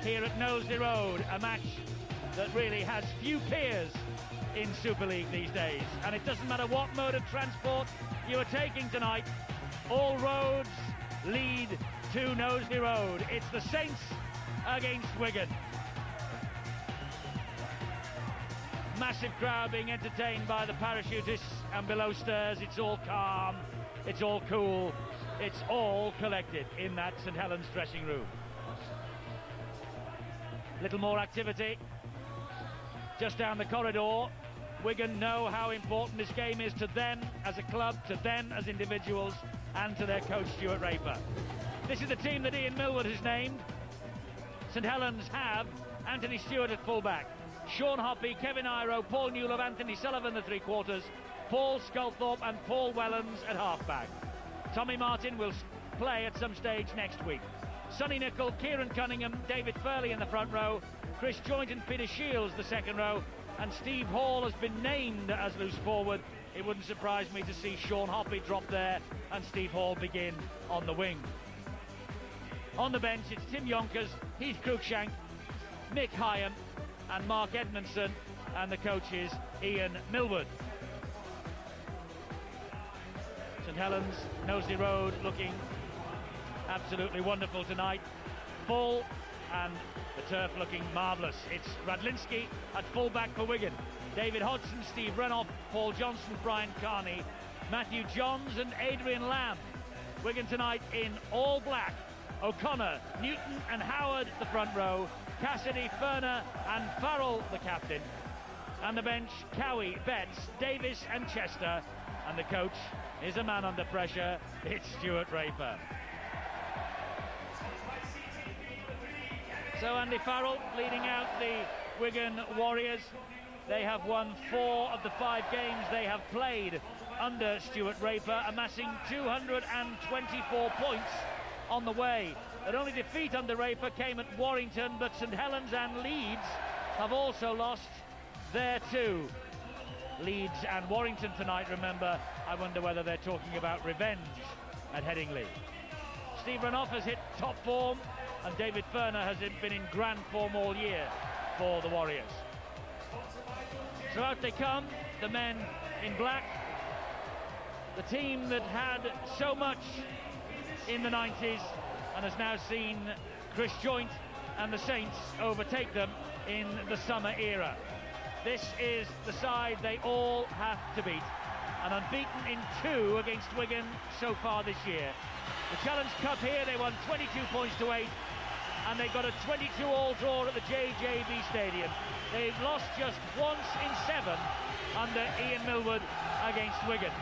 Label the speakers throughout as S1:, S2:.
S1: here at Knowsley Road, a match that really has few peers in Super League these days. And it doesn't matter what mode of transport you are taking tonight, all roads lead to Knowsley Road. It's the Saints against Wigan. Massive crowd being entertained by the parachutists, and below stairs it's all calm, it's all cool, it's all collected in that St Helens dressing room. Little more activity just down the corridor. Wigan know how important this game is to them as a club, to them as individuals, and to their coach Stuart Raper. This is the team that Ian Millward has named. St Helens have Anthony Stewart at fullback, Sean Hoppy, Kevin Iro, Paul Newlove, Anthony Sullivan the three-quarters, Paul Sculthorpe and Paul Wellens at half-back. Tommy Martin will play at some stage next week. Sonny Nicol, Kieran Cunningham, David Furley in the front row, Chris Joint and Peter Shields the second row, and Steve Hall has been named as loose forward. It wouldn't surprise me to see Sean Hoppy drop there and Steve Hall begin on the wing. On the bench it's Tim Yonkers, Heath Cruikshank, Mick Hyam and Mark Edmondson, and the coach is Ian Millward. St Helens, Knowsley Road looking absolutely wonderful tonight. Full, and the turf looking marvellous. It's Radlinski at full-back for Wigan. David Hodgson, Steve Renoff, Paul Johnson, Brian Carney, Matthew Johns and Adrian Lamb. Wigan tonight in all black. O'Connor, Newton and Howard the front row. Cassidy, Ferner and Farrell the captain. And the bench, Cowie, Betts, Davis and Chester. And the coach is a man under pressure. It's Stuart Raper. So Andy Farrell leading out the Wigan Warriors. They have won 4 of the 5 games they have played under Stuart Raper, amassing 224 points on the way. Their only defeat under Raper came at Warrington, but St Helens and Leeds have also lost there too. Leeds and Warrington tonight, remember. I wonder whether they're talking about revenge at Headingley. Steve Renoff has hit top form, and David Ferner has been in grand form all year for the Warriors. So out they come, the men in black. The team that had so much in the 90s and has now seen Chris Joint and the Saints overtake them in the summer era. This is the side they all have to beat, and unbeaten in 2 against Wigan so far this year. The Challenge Cup here, they won 22 points to 8, and they got a 22-all draw at the JJB Stadium. They've lost just once in 7 under Ian Millward against Wigan.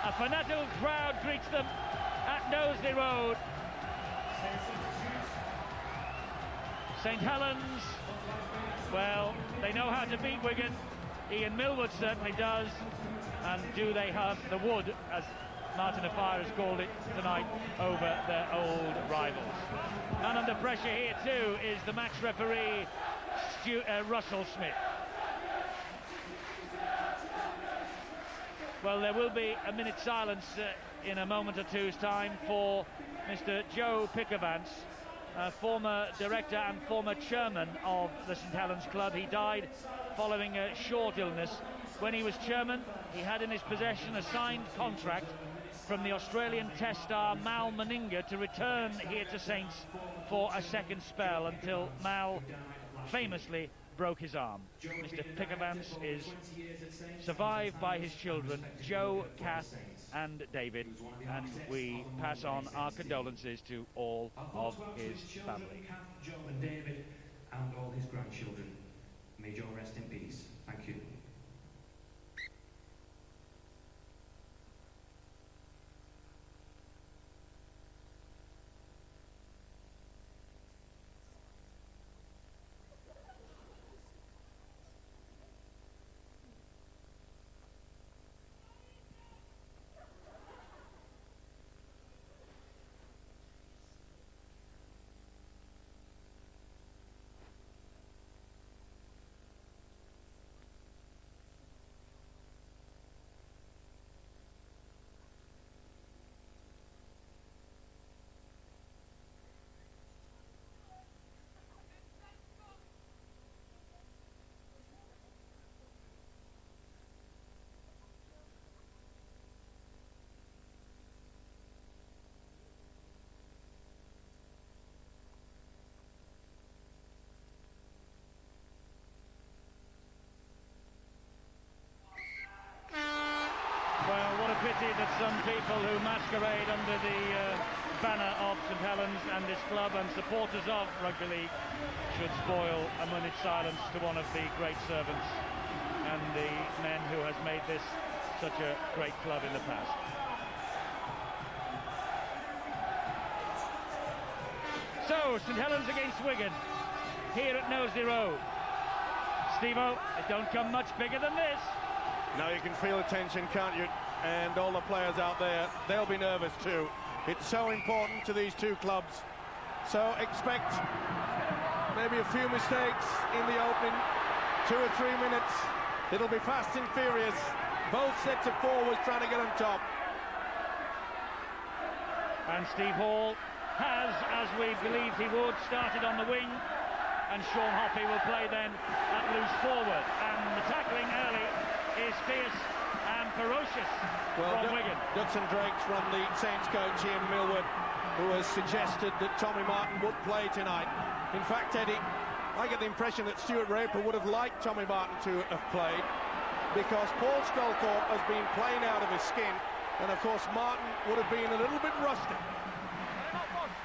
S1: A fanatical crowd greets them at Knowsley Road. St Helens, well, they know how to beat Wigan. Ian Millward certainly does. And do they have the wood, as Martin O'Fire has called it tonight, over their old rivals. And under pressure here too is the match referee, Russell Smith. Well, there will be a minute's silence in a moment or two's time for Mr. Joe Pickervance, former director and former chairman of the St Helens Club. He died following a short illness. When he was chairman, he had in his possession a signed contract from the Australian test star Mal Meninga to return here to Saints for a second spell until Mal famously broke his arm. Mr. Pickervance is survived by his children, Joe, Kath and David, and we pass on our condolences to all of his family.
S2: Joe and David and all his grandchildren. May Joe rest in peace. Thank you.
S1: masquerade under the banner of St Helens and this club, and supporters of rugby league should spoil a minute's silence to one of the great servants and the men who has made this such a great club in the past. So, St Helens against Wigan, here at Knowsley Road. Steve-O, it don't come much bigger than this.
S3: Now you can feel the tension, can't you? And all the players out there, they'll be nervous too. It's so important to these two clubs. So expect maybe a few mistakes in the opening, 2 or 3 minutes. It'll be fast and furious. Both sets of forwards trying to get on top.
S1: And Steve Hall has, as we believed he would, started on the wing, and Sean Hoppy will play then at loose forward. And the tackling early is fierce and ferocious from Wigan.
S3: Dutson Drakes from the Saints coach Ian Millward, who has suggested that Tommy Martin would play tonight. In fact, Eddie, I get the impression that Stuart Raper would have liked Tommy Martin to have played, because Paul Sculthorpe has been playing out of his skin, and of course Martin would have been a little bit rusty.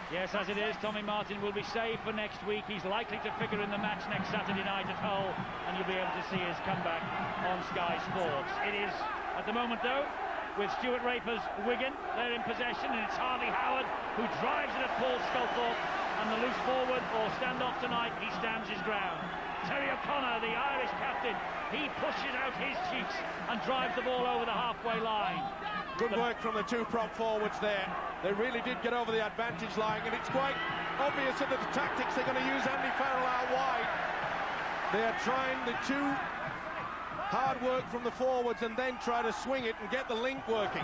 S1: Yes, as it is, Tommy Martin will be saved for next week. He's likely to figure in the match next Saturday night at Hull, and you'll be able to see his comeback on Sky Sports. It is, at the moment though, with Stuart Raper's Wigan, they're in possession, and it's Harvey Howard who drives it at Paul Sculthorpe, and the loose forward or stand-off tonight, he stands his ground. Terry O'Connor, the Irish captain, he pushes out his cheeks and drives the ball over the halfway line.
S3: Good work from the two prop forwards there. They really did get over the advantage line, and it's quite obvious that the tactics they're going to use Andy Farrell out wide. They are trying the two hard work from the forwards and then try to swing it and get the link working.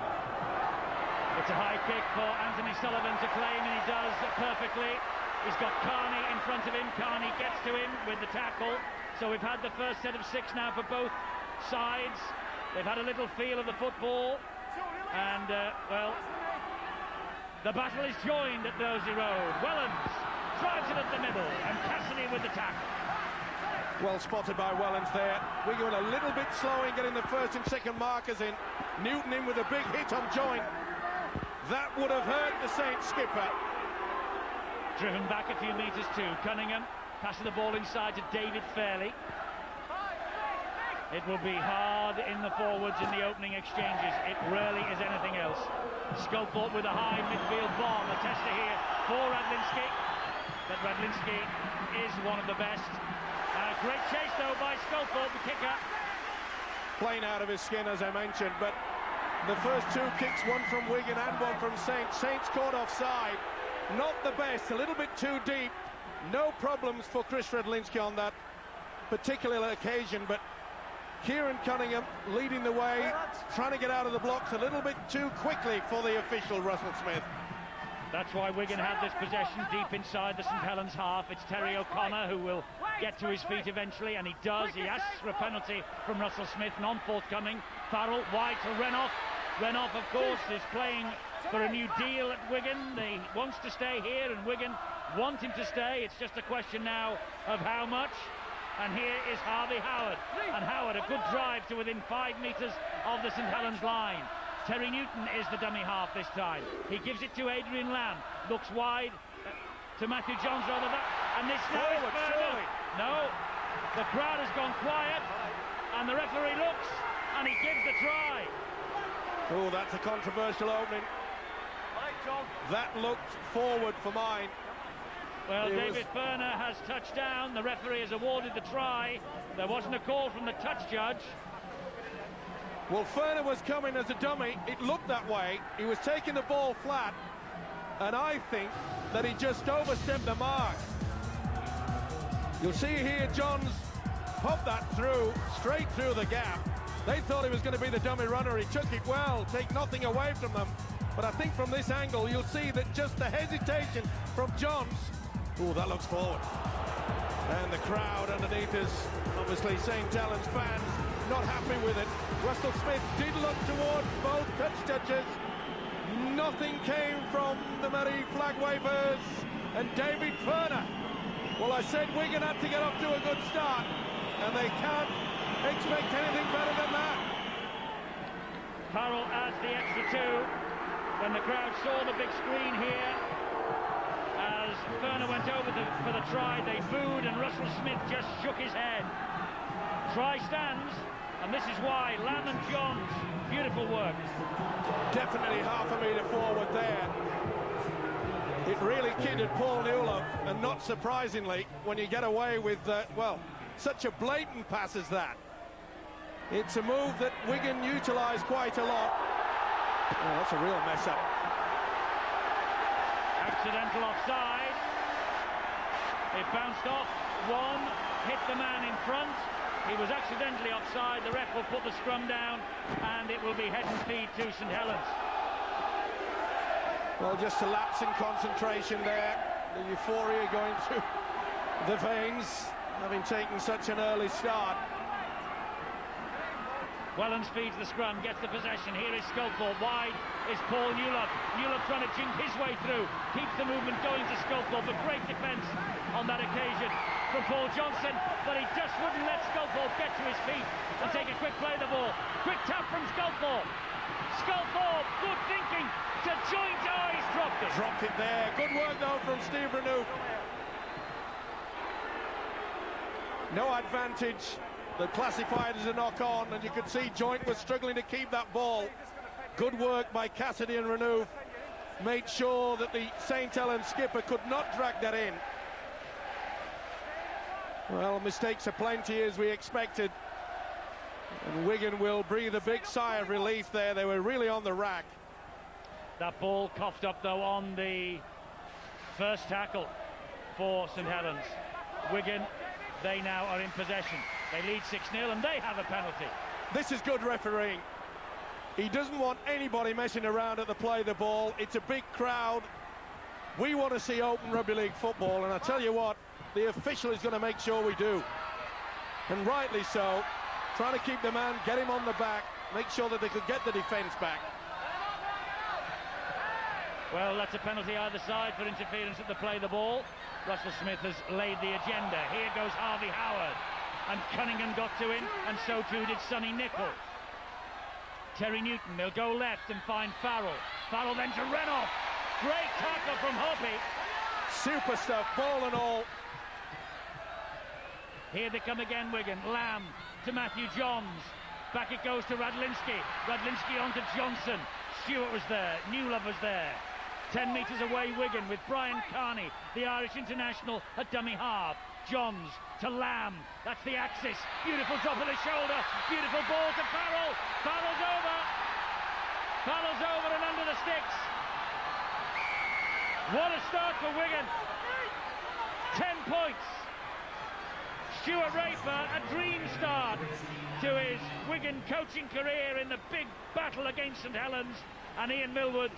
S1: It's a high kick for Anthony Sullivan to claim, and he does perfectly. He's got Carney in front of him. Carney gets to him with the tackle. So we've had the first set of 6 now for both sides. They've had a little feel of the football, and well, the battle is joined at Knowsley Road. Wellens drives it at the middle, and Cassidy with the tackle.
S3: Well spotted by Wellens there. We're going a little bit slow in getting the first and second markers in. Newton in with a big hit on joint. That would have hurt the Saints skipper.
S1: Driven back a few metres too. Cunningham passing the ball inside to David Fairley. It will be hard in the forwards in the opening exchanges. It rarely is anything else. Sculthorpe with a high midfield bomb. A tester here for Radlinski. But Radlinski is one of the best. Great chase though by Sculthorpe, the kicker.
S3: Playing out of his skin, as I mentioned, but the first 2 kicks, one from Wigan and one from Saints. Saints caught offside. Not the best, a little bit too deep. No problems for Chris Radlinski on that particular occasion, but Kieran Cunningham leading the way, trying to get out of the blocks a little bit too quickly for the official, Russell Smith.
S1: That's why Wigan have this possession deep inside the St Helens half. It's Terry O'Connor who will get to his feet eventually, and he does. He asks for a penalty from Russell Smith, non-forthcoming. Farrell wide to Renouf. Renouf, of course, is playing for a new deal at Wigan. He wants to stay here, and Wigan want him to stay. It's just a question now of how much. And here is Harvey Howard. And Howard, a good drive to within 5 metres of the St Helens line. Terry Newton is the dummy half this time. He gives it to Adrian Lamb. Looks wide to Matthew Johns, rather. And this now is further. No, the crowd has gone quiet, and the referee looks, and he gives the try.
S3: Oh, that's a controversial opening. That looked forward for mine.
S1: Well, David Ferner has touched down. The referee has awarded the try. There wasn't a call from the touch judge.
S3: Well, Ferner was coming as a dummy. It looked that way. He was taking the ball flat, and I think that he just overstepped the mark. You'll see here Johns pop that through, straight through the gap. They thought he was going to be the dummy runner. He took it well, take nothing away from them. But I think from this angle, you'll see that just the hesitation from Johns. Oh, that looks forward. And the crowd underneath is obviously St Helens fans, not happy with it. Russell Smith did look towards both touches. Nothing came from the Murray flag wavers. And David Ferner. Well, I said Wigan had to get off to a good start, and they can't expect anything better than that.
S1: Farrell adds the extra 2. when the crowd saw the big screen here, as Ferner went over for the try, they booed, and Russell Smith just shook his head. Try stands, and this is why. Lamb and Johns, beautiful work.
S3: Definitely half a metre forward there. It really kidded Paul Newlove, and not surprisingly, when you get away with, well, such a blatant pass as that. It's a move that Wigan utilised quite a lot. Oh, that's a real mess-up.
S1: Accidental offside. It bounced off one, hit the man in front. He was accidentally offside. The ref will put the scrum down, and it will be head and feet to St Helens.
S3: Well, just a lapse in concentration there. The euphoria going through the veins, having taken such an early start.
S1: Wellens feeds the scrum, gets the possession. Here is Sculthorpe, wide is Paul Newlove. Newlove trying to jink his way through, keeps the movement going to Sculthorpe. A great defence on that occasion from Paul Johnson, but he just wouldn't let Sculthorpe get to his feet and take a quick play of the ball. Quick tap from Sculthorpe. Sculthorpe, good thinking to joint. Oh, he's dropped it.
S3: Dropped it there. Good work though from Steve Renouf. No advantage. They classified as a knock-on, and you could see Joint was struggling to keep that ball. Good work by Cassidy and Renouf. Made sure that the St Helens skipper could not drag that in. Well, mistakes are plenty, as we expected. And Wigan will breathe a big sigh of relief there. They were really on the rack.
S1: That ball coughed up, though, on the first tackle for St Helens. Wigan, they now are in possession. They lead 6-0, and they have a penalty.
S3: This is good refereeing. He doesn't want anybody messing around at the play of the ball. It's a big crowd. We want to see open rugby league football, and I tell you what, the official is going to make sure we do. And rightly so. Trying to keep the man, get him on the back, make sure that they could get the defence back.
S1: Well, that's a penalty either side for interference at the play of the ball. Russell Smith has laid the agenda. Here goes Harvey Howard. And Cunningham got to him, and so too did Sonny Nicol. Terry Newton, they'll go left and find Farrell. Farrell then to Renoff. Great tackle from Hoppy.
S3: Super stuff, ball and all.
S1: Here they come again, Wigan. Lamb to Matthew Johns. Back it goes to Radlinski. Radlinski on to Johnson. Stewart was there. Newlove was there. 10 metres away, Wigan, with Brian Carney, the Irish international, at dummy half. Johns to Lamb. That's the axis. Beautiful drop of the shoulder. Beautiful ball to Farrell. Farrell's over. Farrell's over and under the sticks. What a start for Wigan. 10 points. Stuart Raper, a dream start to his Wigan coaching career in the big battle against St Helens, and Ian Millwood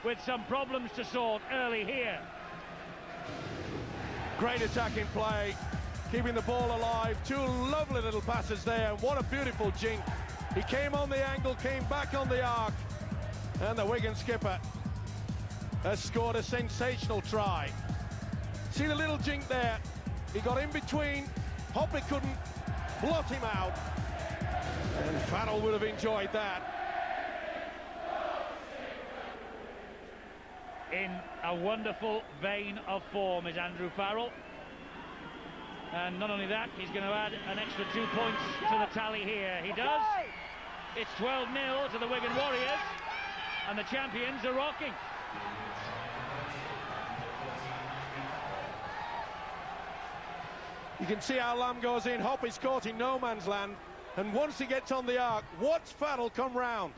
S1: with some problems to sort early here.
S3: Great attacking play, keeping the ball alive. Two lovely little passes there. What a beautiful jink. He came on the angle, came back on the arc, and the Wigan skipper has scored a sensational try. See the little jink there? He got in between. Hoppy couldn't blot him out, and Farrell would have enjoyed that.
S1: In a wonderful vein of form is Andrew Farrell, and not only that, he's going to add an extra 2 points to the tally here. He does. It's 12-0 to the Wigan Warriors, and the champions are rocking.
S3: You can see how Lamb goes in. Hoppy's caught in no man's land, and once he gets on the arc, watch Farrell come round.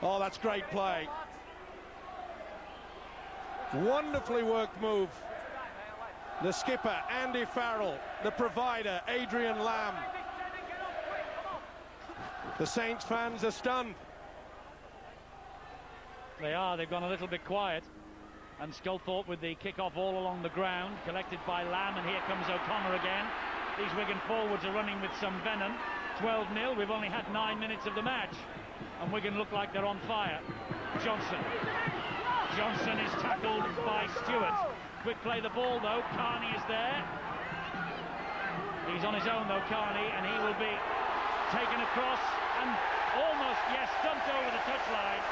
S3: Oh, that's great play. Wonderfully worked move. The skipper, Andy Farrell. The provider, Adrian Lamb. The Saints fans are stunned.
S1: They are. They've gone a little bit quiet. And Sculthorpe with the kick-off all along the ground, collected by Lamb, and here comes O'Connor again. These Wigan forwards are running with some venom. 12-0. We've only had 9 minutes of the match, and Wigan look like they're on fire. Johnson. Johnson is tackled by Stewart. Quick play the ball though. Carney is there. He's on his own though, Carney, and he will be taken across and almost, yes, dumped over the touchline.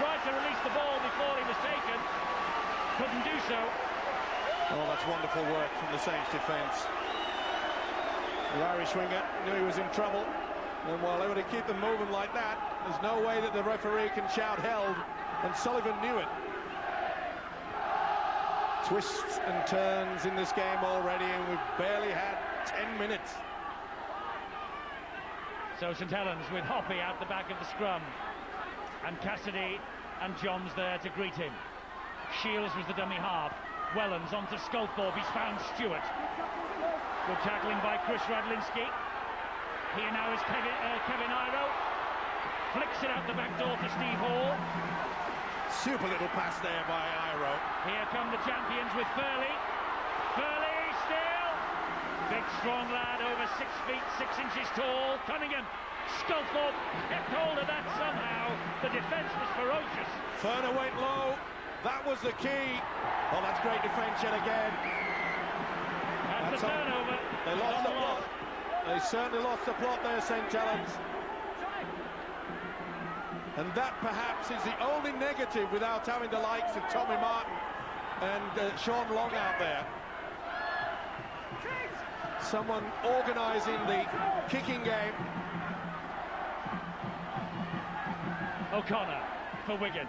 S1: tried to release the ball before he was taken. Couldn't do so.
S3: Oh, that's wonderful work from the Saints defence. The Irish winger knew he was in trouble, and while they were to keep them moving like that, there's no way that the referee can shout held, and Sullivan knew it. Twists and turns in this game already, and we've barely had 10 minutes.
S1: So St Helens with Hoppy out the back of the scrum, and Cassidy and Johns there to greet him. Shields was the dummy half. Wellens onto Sculthorpe, he's found Stewart. Good tackling by Chris Radlinski. Here now is Kevin Iro. Flicks it out the back door to Steve Hall.
S3: Super little pass there by Iro.
S1: Here come the champions with Furley. Furley still. Big strong lad, over 6 feet 6 inches tall. Cunningham. Sculthorpe kept hold of that somehow. The defence was ferocious.
S3: Furner went low. That was the key. Oh, that's great defence yet again.
S1: That's the turnover.
S3: They lost the plot. They certainly lost the plot there, St Helens. And that perhaps is the only negative without having the likes of Tommy Martin and Sean Long out there. Someone organising the kicking game.
S1: O'Connor for Wigan.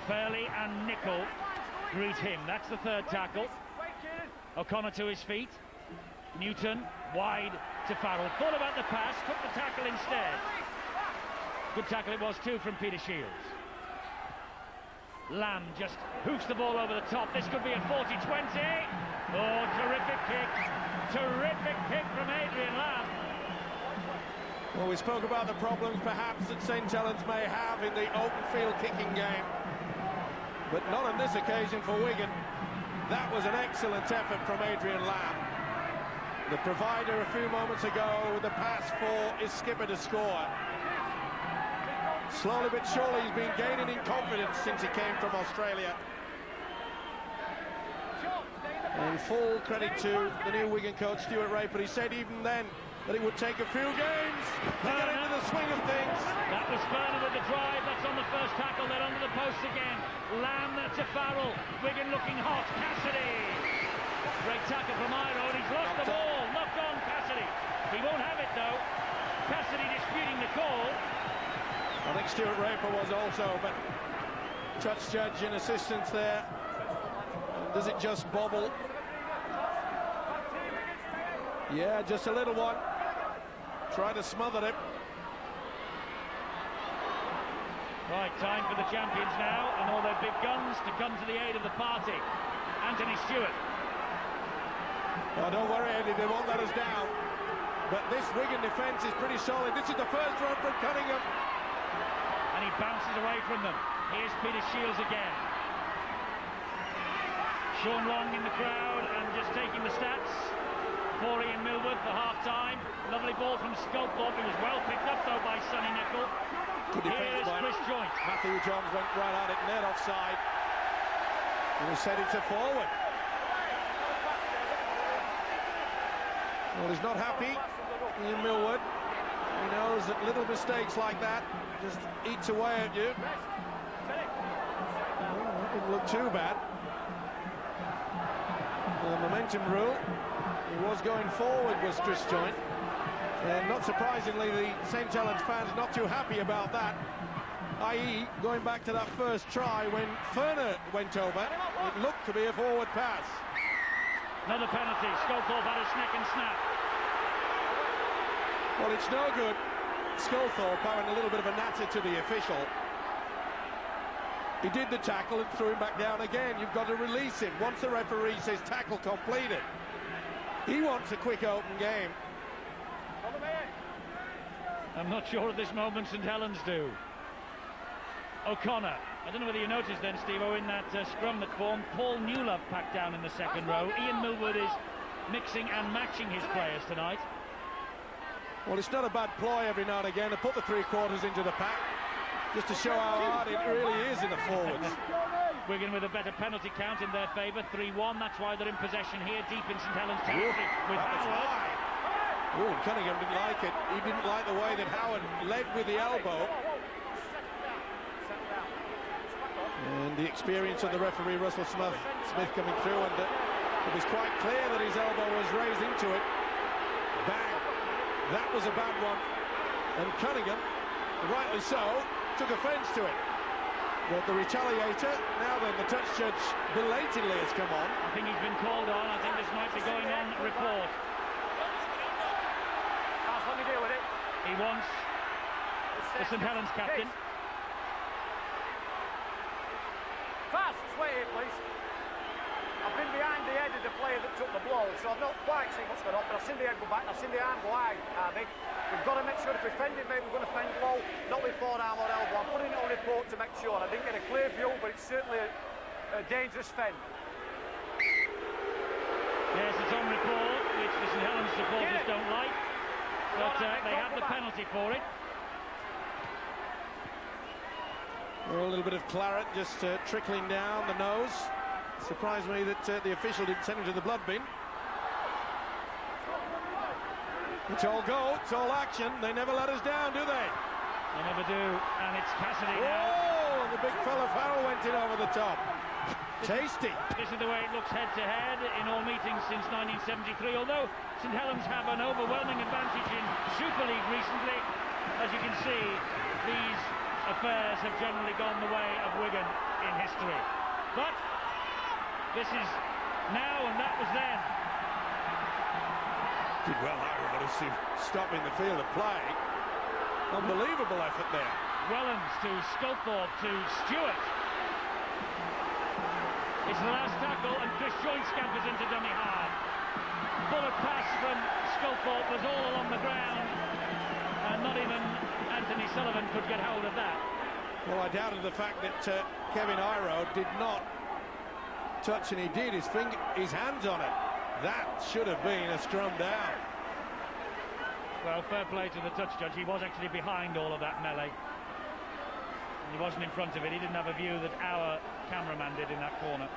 S1: Fairley and Nicol greet him. That's the third tackle. O'Connor to his feet. Newton wide to Farrell. Thought about the pass, took the tackle instead. Good tackle it was too from Peter Shields. Lamb just hoofs the ball over the top. This could be a 40-20. Oh, terrific kick. Terrific kick from Adrian Lamb.
S3: Well, we spoke about the problems perhaps that St Helens may have in the open field kicking game, but not on this occasion for Wigan. That was an excellent effort from Adrian Lamb, the provider a few moments ago with the pass for his skipper to score. Slowly but surely he's been gaining in confidence since he came from Australia. And full credit to the new Wigan coach Stuart Raper. He said even then that it would take a few games to get into the swing of things.
S1: That was Furner with the drive. That's on the first tackle. They're under the post again. Lamb to Farrell. Wigan looking hot. Cassidy. Great tackle from Iro, and he's lost the ball. Knocked on Cassidy. He won't have it though. Cassidy disputing the call.
S3: I think Stuart Raper was also, but touch judge and assistance there. Does it just bobble? Yeah, just a little one. Try to smother it.
S1: Right, time for the champions now and all their big guns to come to the aid of the party. Anthony Stewart.
S3: Oh, don't worry, Eddie, they won't let us down. But this Wigan defence is pretty solid. This is the first run from Cunningham.
S1: And he bounces away from them. Here's Peter Shields again. Sean Long in the crowd and just taking the stats for Ian Millward for half-time. Lovely ball from Sculthorpe. It was well picked up, though, by Sonny Nicol.
S3: Good defence by
S1: Chris Joint.
S3: Matthew Johns went right at it, net offside. And he set it to forward. Well, he's not happy, Ian Millward. He knows that little mistakes like that just eats away at you. Well, that didn't look too bad. The momentum rule. He was going forward, was Chris Joint. And not surprisingly, the St Helens fans not too happy about that. I.e., going back to that first try when Furner went over, it looked to be a forward pass.
S1: Another penalty. Sculthorpe had a sneak and snap.
S3: Well, it's no good. Sculthorpe having a little bit of a natter to the official. He did the tackle and threw him back down again. You've got to release him once the referee says tackle completed. He wants a quick open game.
S1: I'm not sure at this moment St Helens do. O'Connor. I don't know whether you noticed then, Steve-O, in that scrum that formed, Paul Newlove packed down in the second row. Ian Millward is mixing and matching his players tonight.
S3: Well, it's not a bad ploy every now and again to put the three-quarters into the pack, just to show how hard it really is in the forwards.
S1: Wigan with a better penalty count in their favour, 3-1. That's why they're in possession here, deep in St Helens territory with Howard.
S3: Oh, Cunningham didn't like it. He didn't like the way that Howard led with the elbow. And the experience of the referee, Russell Smith coming through, and it was quite clear that his elbow was raised into it. Bang! That was a bad one. And Cunningham, rightly so, took offence to it. But the retaliator, now then, the touch judge belatedly has come on.
S1: I think he's been called on. I think this might be going on report.
S4: That's what you deal with it.
S1: He wants the St Helens captain.
S4: Fast, wait here, please. I've been behind the head of the player that took the blow, so I've not quite seen what's going on, but I've seen the head go back, I've seen the arm go high, I think. We've got to make sure if we fend it, mate, we're going to fend low, not with forearm or elbow. I'm putting it on report to make sure. I didn't get a clear view, but it's certainly a dangerous fend.
S1: Yes, it's on report, which the St Helens supporters don't like, but they have the penalty for it.
S3: Well, a little bit of claret just trickling down the nose. Surprised me that the official didn't send him to the blood bin. It's all go, it's all action. They never let us down, do they?
S1: They never do, and it's Cassidy now.
S3: Oh, the big fella Farrell went in over the top. Tasty.
S1: This is the way it looks head-to-head in all meetings since 1973, although St Helens have an overwhelming advantage in Super League recently. As you can see, these affairs have generally gone the way of Wigan in history. But this is now and that was then.
S3: Did well, Ira, to stop in the field of play. Unbelievable effort there.
S1: Wellens to Sculthorpe to Stewart. It's the last tackle and Chris Joynt scampers into dummy half. Bullet pass from Sculthorpe was all along the ground and not even Anthony Sullivan could get hold of that.
S3: Well, I doubted the fact that Kevin Iro did not touch, and he did. His hands on it. That should have been a scrum down.
S1: Well, fair play to the touch judge. He was actually behind all of that melee. He wasn't in front of it. He didn't have a view that our cameraman did in that corner.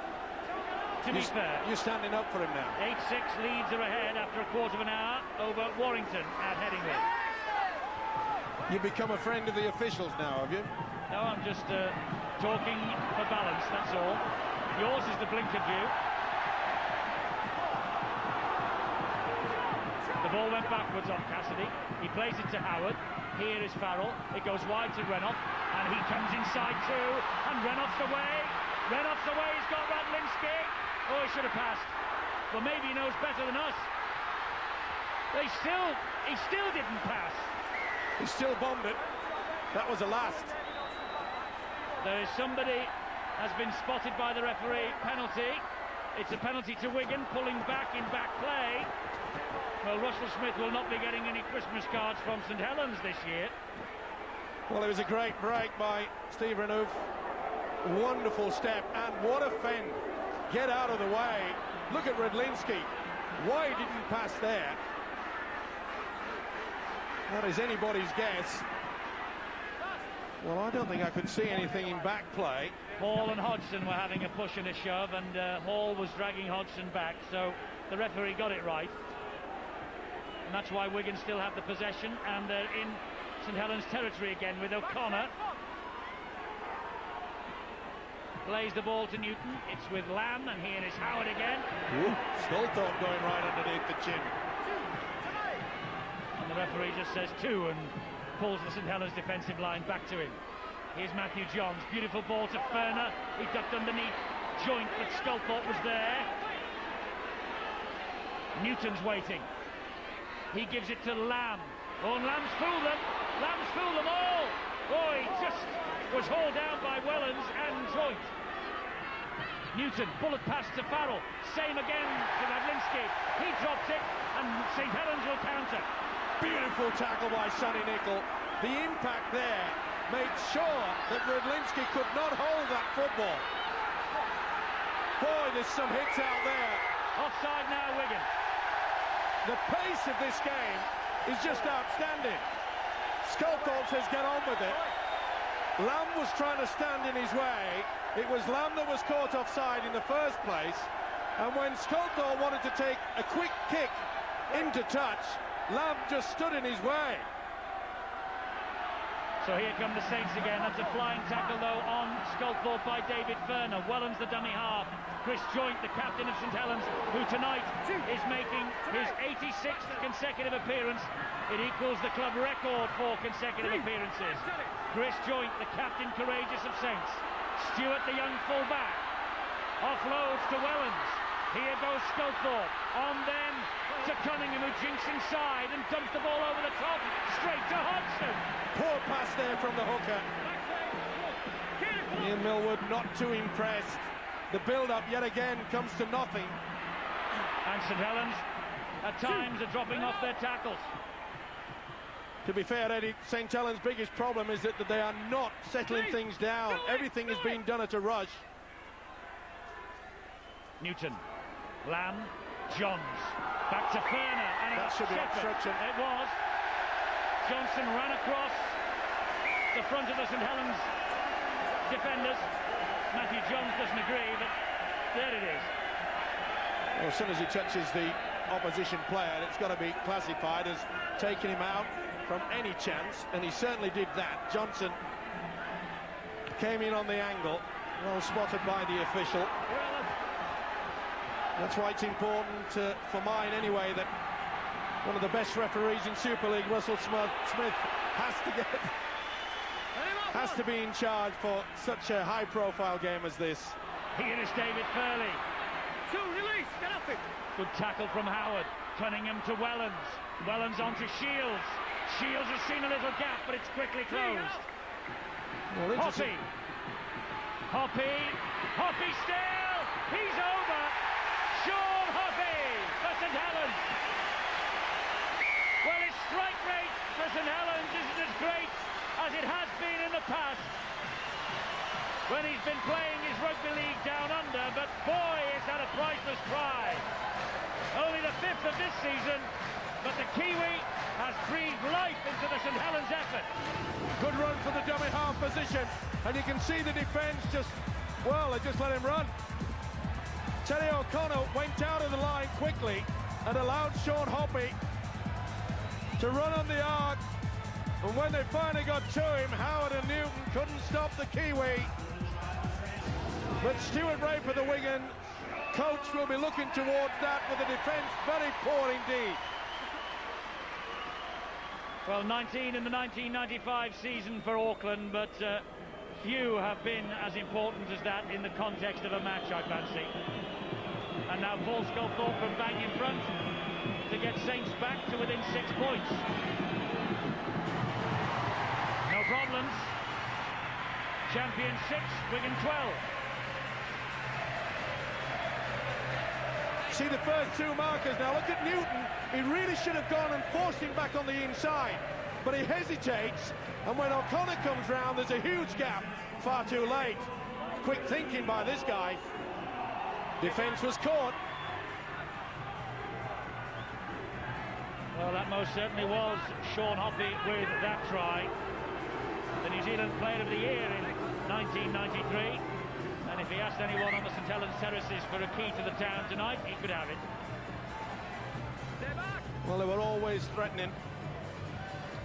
S1: To be fair,
S3: you're standing up for him now.
S1: 8-6 Leeds are ahead after a quarter of an hour over Warrington at Headingley.
S3: You become a friend of the officials now, have you?
S1: No, I'm just talking for balance, that's all. Yours is the blinker view. The ball went backwards on Cassidy. He plays it to Howard. Here is Farrell. It goes wide to Renoff, and he comes inside too. And Renoff's away. Renoff's away. He's got Radlinski. Oh, he should have passed. But maybe he knows better than us. He still didn't pass.
S3: He still bombed it. That was a last.
S1: There is somebody has been spotted by the referee. Penalty. It's a penalty to Wigan, pulling back in back play. Well, Russell Smith will not be getting any Christmas cards from St Helens this year.
S3: Well, it was a great break by Steve Renouf. Wonderful step, and what a fend. Get out of the way. Look at Radlinski. Why he didn't pass there? That is anybody's guess. Well, I don't think I could see anything in back play.
S1: Hall and Hodgson were having a push and a shove, and Hall was dragging Hodgson back, so the referee got it right. And that's why Wigan still have the possession, and they're in St Helens territory again with O'Connor. Plays the ball to Newton. It's with Lamb, and here is Howard again.
S3: Sculthorpe going right underneath the chin.
S1: And the referee just says 2 and pulls the St Helens defensive line back to him. Here's Matthew Johns. Beautiful ball to Ferner. He ducked underneath Joynt, but Sculthorpe was there. Newton's waiting. He gives it to Lamb. Oh, and Lamb's fooled them. Lamb's fooled them all. Oh, he just was hauled down by Wellens and Joynt. Newton, bullet pass to Farrell. Same again to Radlinski. He drops it, and St Helens will counter.
S3: Beautiful tackle by Sonny Nicol. The impact there made sure that Radlinski could not hold that football. Boy, there's some hits out there.
S1: Offside now, Wigan.
S3: The pace of this game is just outstanding. Sculthorpe says get on with it. Lamb was trying to stand in his way. It was Lamb that was caught offside in the first place. And when Sculthorpe wanted to take a quick kick into touch, Lamb just stood in his way.
S1: So here come the Saints again. That's a flying tackle, though, on Sculthorpe by David Furner. Welland's the dummy half. Chris Joynt, the captain of St Helens, who tonight is making his 86th consecutive appearance. It equals the club record for consecutive appearances. Chris Joynt, the captain courageous of Saints. Stewart, the young full-back. Offloads to Wellands. Here goes Sculthorpe. On then to Cunningham, who jinks inside and dumps the ball over the top, straight to Hodgson.
S3: Poor pass there from the hooker. Ian Millwood not too impressed. The build-up yet again comes to nothing.
S1: And St Helens, at times, are dropping off their tackles.
S3: To be fair, Eddie, St Helens' biggest problem is that they are not settling things down. Everything is being done at a rush.
S1: Newton, Lamb, Johns, back to Furner, and
S3: that should be obstruction.
S1: It was. Johnson ran across the front of the St Helens defenders. Matthew Johns doesn't agree, but there it is.
S3: Well, as soon as he touches the opposition player, it's got to be classified as taking him out from any chance, and he certainly did that. Johnson came in on the angle, well spotted by the official. That's why it's important for mine anyway that one of the best referees in Super League, Russell Smith, has to be in charge for such a high-profile game as this.
S1: Here is David Furley. Release, get off it. Good tackle from Howard. Cunningham to Wellands. Wellands on to Shields. Shields has seen a little gap, but it's quickly closed.
S3: Well,
S1: Hoppy still. He's over. Sean Hoppy for St Helens. Well, his strike rate for St Helens isn't as great as it has been in the past when he's been playing his rugby league down under, but boy, it's had a priceless try. Only the 5th of this season, but the Kiwi has breathed life into the St Helens effort.
S3: Good run for the dummy half position, and you can see the defence just let him run. Terry O'Connor went out of the line quickly and allowed Sean Hoppy to run on the arc, and when they finally got to him, Howard and Newton couldn't stop the Kiwi. But Stuart Raper, the Wigan coach, will be looking towards that with the defence very poor indeed.
S1: Well, 19 in the 1995 season for Auckland, but few have been as important as that in the context of a match, I fancy. And now Paul Sculthorpe from back in front to get Saints back to within 6 points. No problems. Champion 6, Wigan 12.
S3: See the first 2 markers now. Look at Newton. He really should have gone and forced him back on the inside, but he hesitates, and when O'Connor comes round, there's a huge gap. Far too late. Quick thinking by this guy. Defence was caught.
S1: Well, that most certainly was Sean Hoppy with that try. The New Zealand Player of the Year in 1993. And if he asked anyone on the St Helens terraces for a key to the town tonight, he could have it.
S3: Well, they were always threatening,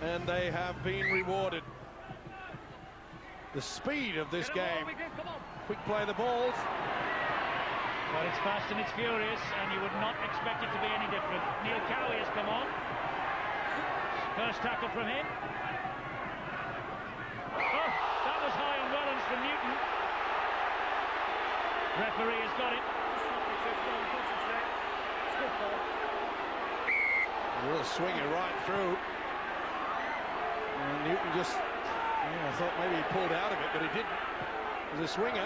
S3: and they have been rewarded. The speed of this game. Quick play the balls.
S1: Well, it's fast and it's furious, and you would not expect it to be any different. Neil Cowie has come on. First tackle from him. Oh, that was high on Wellands from Newton. Referee has got it.
S3: We'll swing it right through. And Newton just, I thought maybe he pulled out of it, but he didn't. There's a swinger.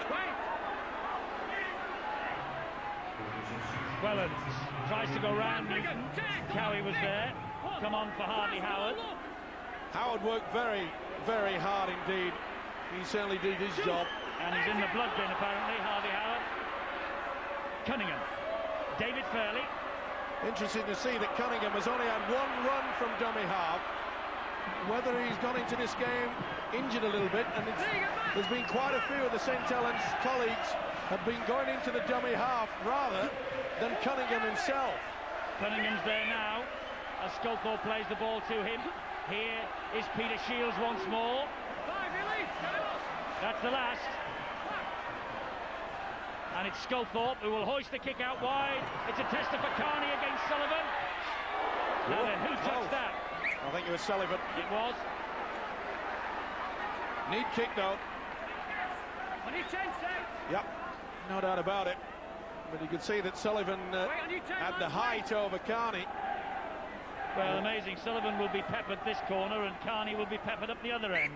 S1: Wellands tries to go round Newton. Cowie was there. Come on for Harvey Howard.
S3: Howard worked very, very hard indeed. He certainly did his job.
S1: And he's in the blood bin, apparently, Harvey Howard. Cunningham. David Furley.
S3: Interesting to see that Cunningham has only had 1 run from dummy half. Whether he's gone into this game injured a little bit, and there's been quite a few of the St Helens colleagues have been going into the dummy half rather than Cunningham himself.
S1: Cunningham's there now as Sculthorpe plays the ball to him. Here is Peter Shields once more. That's the last. And it's Sculthorpe who will hoist the kick out wide. It's a tester for Carney against Sullivan. Now then, who touched that?
S3: I think it was Sullivan.
S1: It was.
S3: Neat kick, though. Yep, no doubt about it. But you could see that Sullivan had the height over Carney.
S1: Well, amazing. Sullivan will be peppered this corner and Carney will be peppered up the other end.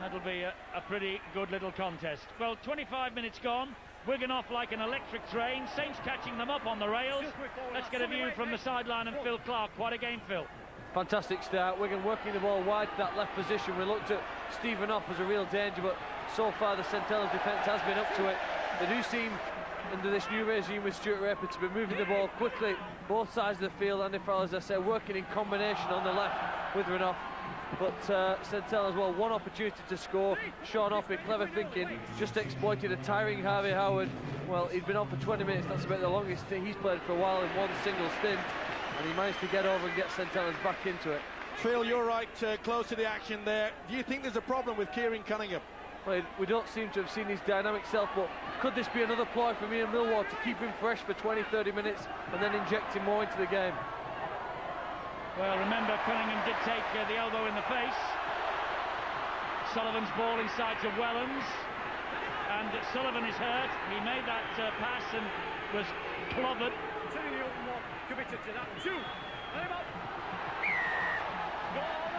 S1: That'll be a pretty good little contest. Well, 25 minutes gone. Wigan off like an electric train. Saints catching them up on the rails. Let's get a view from the sideline and Phil Clark. What a game, Phil.
S5: Fantastic start. Wigan working the ball wide to that left position. We looked at Stephen off as a real danger, but so far the St Helens defence has been up to it. They do seem, under this new regime with Stuart Raper, to be moving the ball quickly, both sides of the field. Andy Farrell, as I said, working in combination on the left with Renouf. But St Helens, well, one opportunity to score. Sean Offey, clever thinking, just exploited a tiring Harvey Howard. Well, he'd been on for 20 minutes. That's about the longest he's played for a while in one single stint. And he managed to get over and get St Helens back into it.
S3: Phil, you're right, close to the action there. Do you think there's a problem with Kieran Cunningham?
S5: Well, we don't seem to have seen his dynamic self, but could this be another ploy from Ian Millwall to keep him fresh for 20-30 minutes and then inject him more into the game?
S1: Well, remember, Cunningham did take the elbow in the face. Sullivan's ball inside to Wellens, and Sullivan is hurt. He made that pass and was clobbered.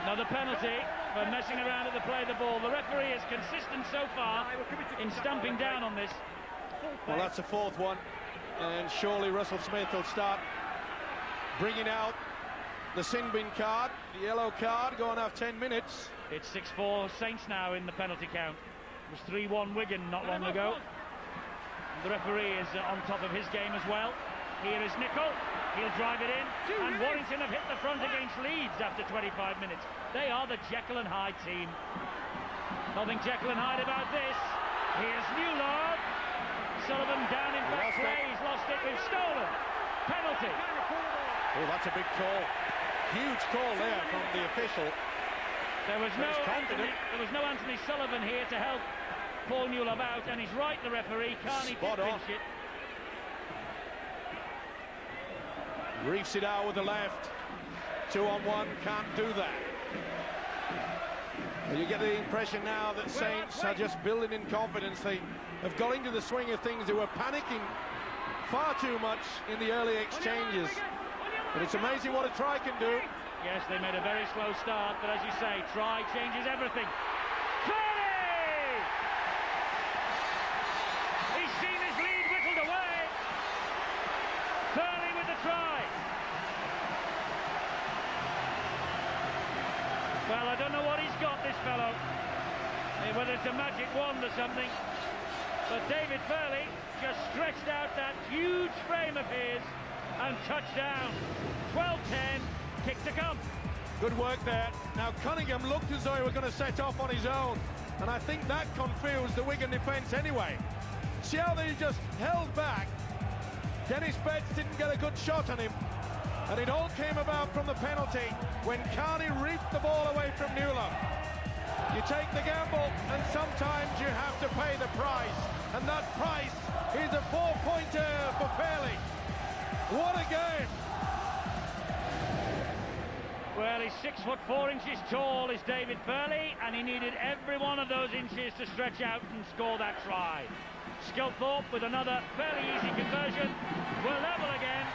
S1: Another penalty for messing around at the play of the ball. The referee is consistent so far in stamping down on this.
S3: Well, that's the fourth one, and surely Russell Smith will start bringing out the sin bin card, the yellow card, going off 10 minutes.
S1: It's 6-4 Saints now in the penalty count. It was 3-1 Wigan not long ago. The referee is on top of his game as well. Here is Nicol. He'll drive it in. And Warrington have hit the front against Leeds after 25 minutes. They are the Jekyll and Hyde team. Nothing Jekyll and Hyde about this. Here's Newlove. Sullivan down in back play. He's lost it. We've stolen. Penalty.
S3: Oh, that's a big call. Huge call there from the official.
S1: There was no Anthony Sullivan here to help Paul Newlove out, and he's right, the referee. Carney did pinch it.
S3: Reefs it out with the left. 2-on-1, can't do that. Well, you get the impression now that Saints are just building in confidence. They have got into the swing of things. They were panicking far too much in the early exchanges. But it's amazing what a try can do.
S1: Yes, they made a very slow start, but as you say, try changes everything. Furley! He's seen his lead whittled away. Furley with the try. Well, I don't know what he's got, this fellow. Whether it's a magic wand or something. But David Furley just stretched out that huge frame of his and touchdown. 12-10, kick to come.
S3: Good work there. Now Cunningham looked as though he was going to set off on his own, and I think that confused the Wigan defence anyway. See how they just held back. Dennis Betts didn't get a good shot on him, and it all came about from the penalty when Carney reaped the ball away from Newlove. You take the gamble, and sometimes you have to pay the price, and that price is a 4-pointer for Fairley. What a game!
S1: Well, he's 6'4" tall, is David Furley, and he needed every one of those inches to stretch out and score that try. Sculthorpe with another fairly easy conversion. We're level again.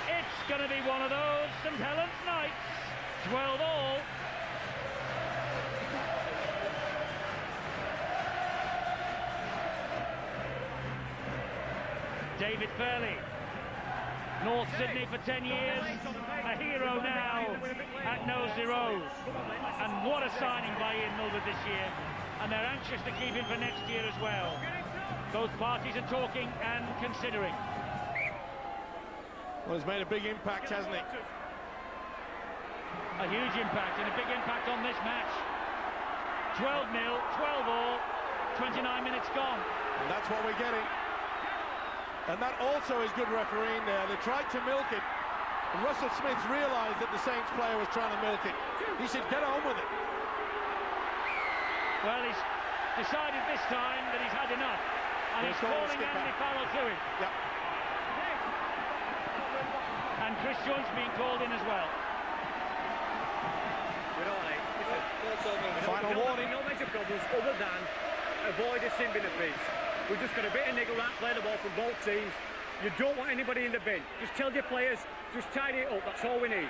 S1: It's going to be one of those St Helens nights. 12-all. David Furley, North Sydney for 10 years, a hero now at Knowsley Road. And what a signing by Ian Milford this year. And they're anxious to keep him for next year as well. Both parties are talking and considering.
S3: Well, he's made a big impact, hasn't he?
S1: A huge impact, and a big impact on this match. 12-0, 12-all, 29 minutes gone.
S3: And that's what we're getting. And that also is good refereeing there. They tried to milk it, and Russell Smith realised that the Saints player was trying to milk it. He said, get on with it.
S1: Well, he's decided this time that he's had enough, and he's calling Andy Farrell to him.
S3: Yep.
S1: And Chris Joyce being called in as well.
S3: Final warning.
S4: No major problems other than avoid a sin bin a piece. We've just got a bit of niggle that play the ball from both teams. You don't want anybody in the bin. Just tell your players, just tidy it up. That's all we need.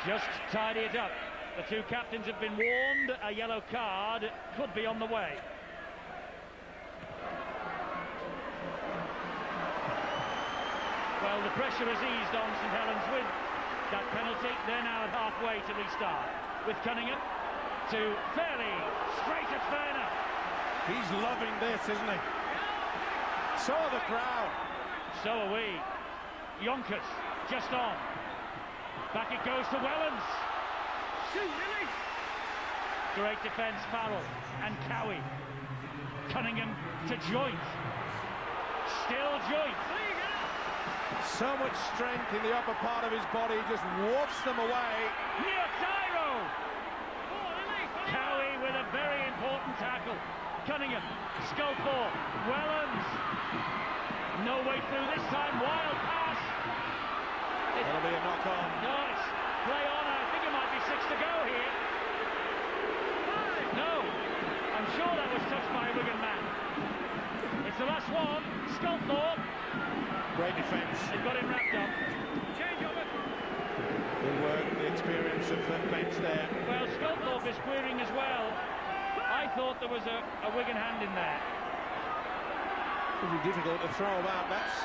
S1: Just tidy it up. The two captains have been warned. A yellow card could be on the way. Well, the pressure has eased on St Helens with that penalty. They're now at halfway to restart. With Cunningham to fairly straight at Werner.
S3: He's loving this, isn't he? So are the crowd.
S1: So are we. Yonkers just on. Back it goes to Wellens. Great defence, Farrell and Cowie. Cunningham to Joint. Still Joint.
S3: So much strength in the upper part of his body, just wafts them away.
S1: Near Tyro. Cowie with a very important tackle. Cunningham, Sculthorpe, Wellens. No way through this time, wild pass.
S3: That'll be a knock-on.
S1: No, it's play on, I think it might be 6 to go here. No, I'm sure that was touched by a Wigan man. It's the last one, Sculthorpe.
S3: Great defence.
S1: They've got him wrapped up.
S4: Change over.
S3: Good work, the experience of the bench there.
S1: Well, Sculthorpe is querying as well. I thought there was a Wigan hand in there.
S3: It'll be difficult to throw about, that's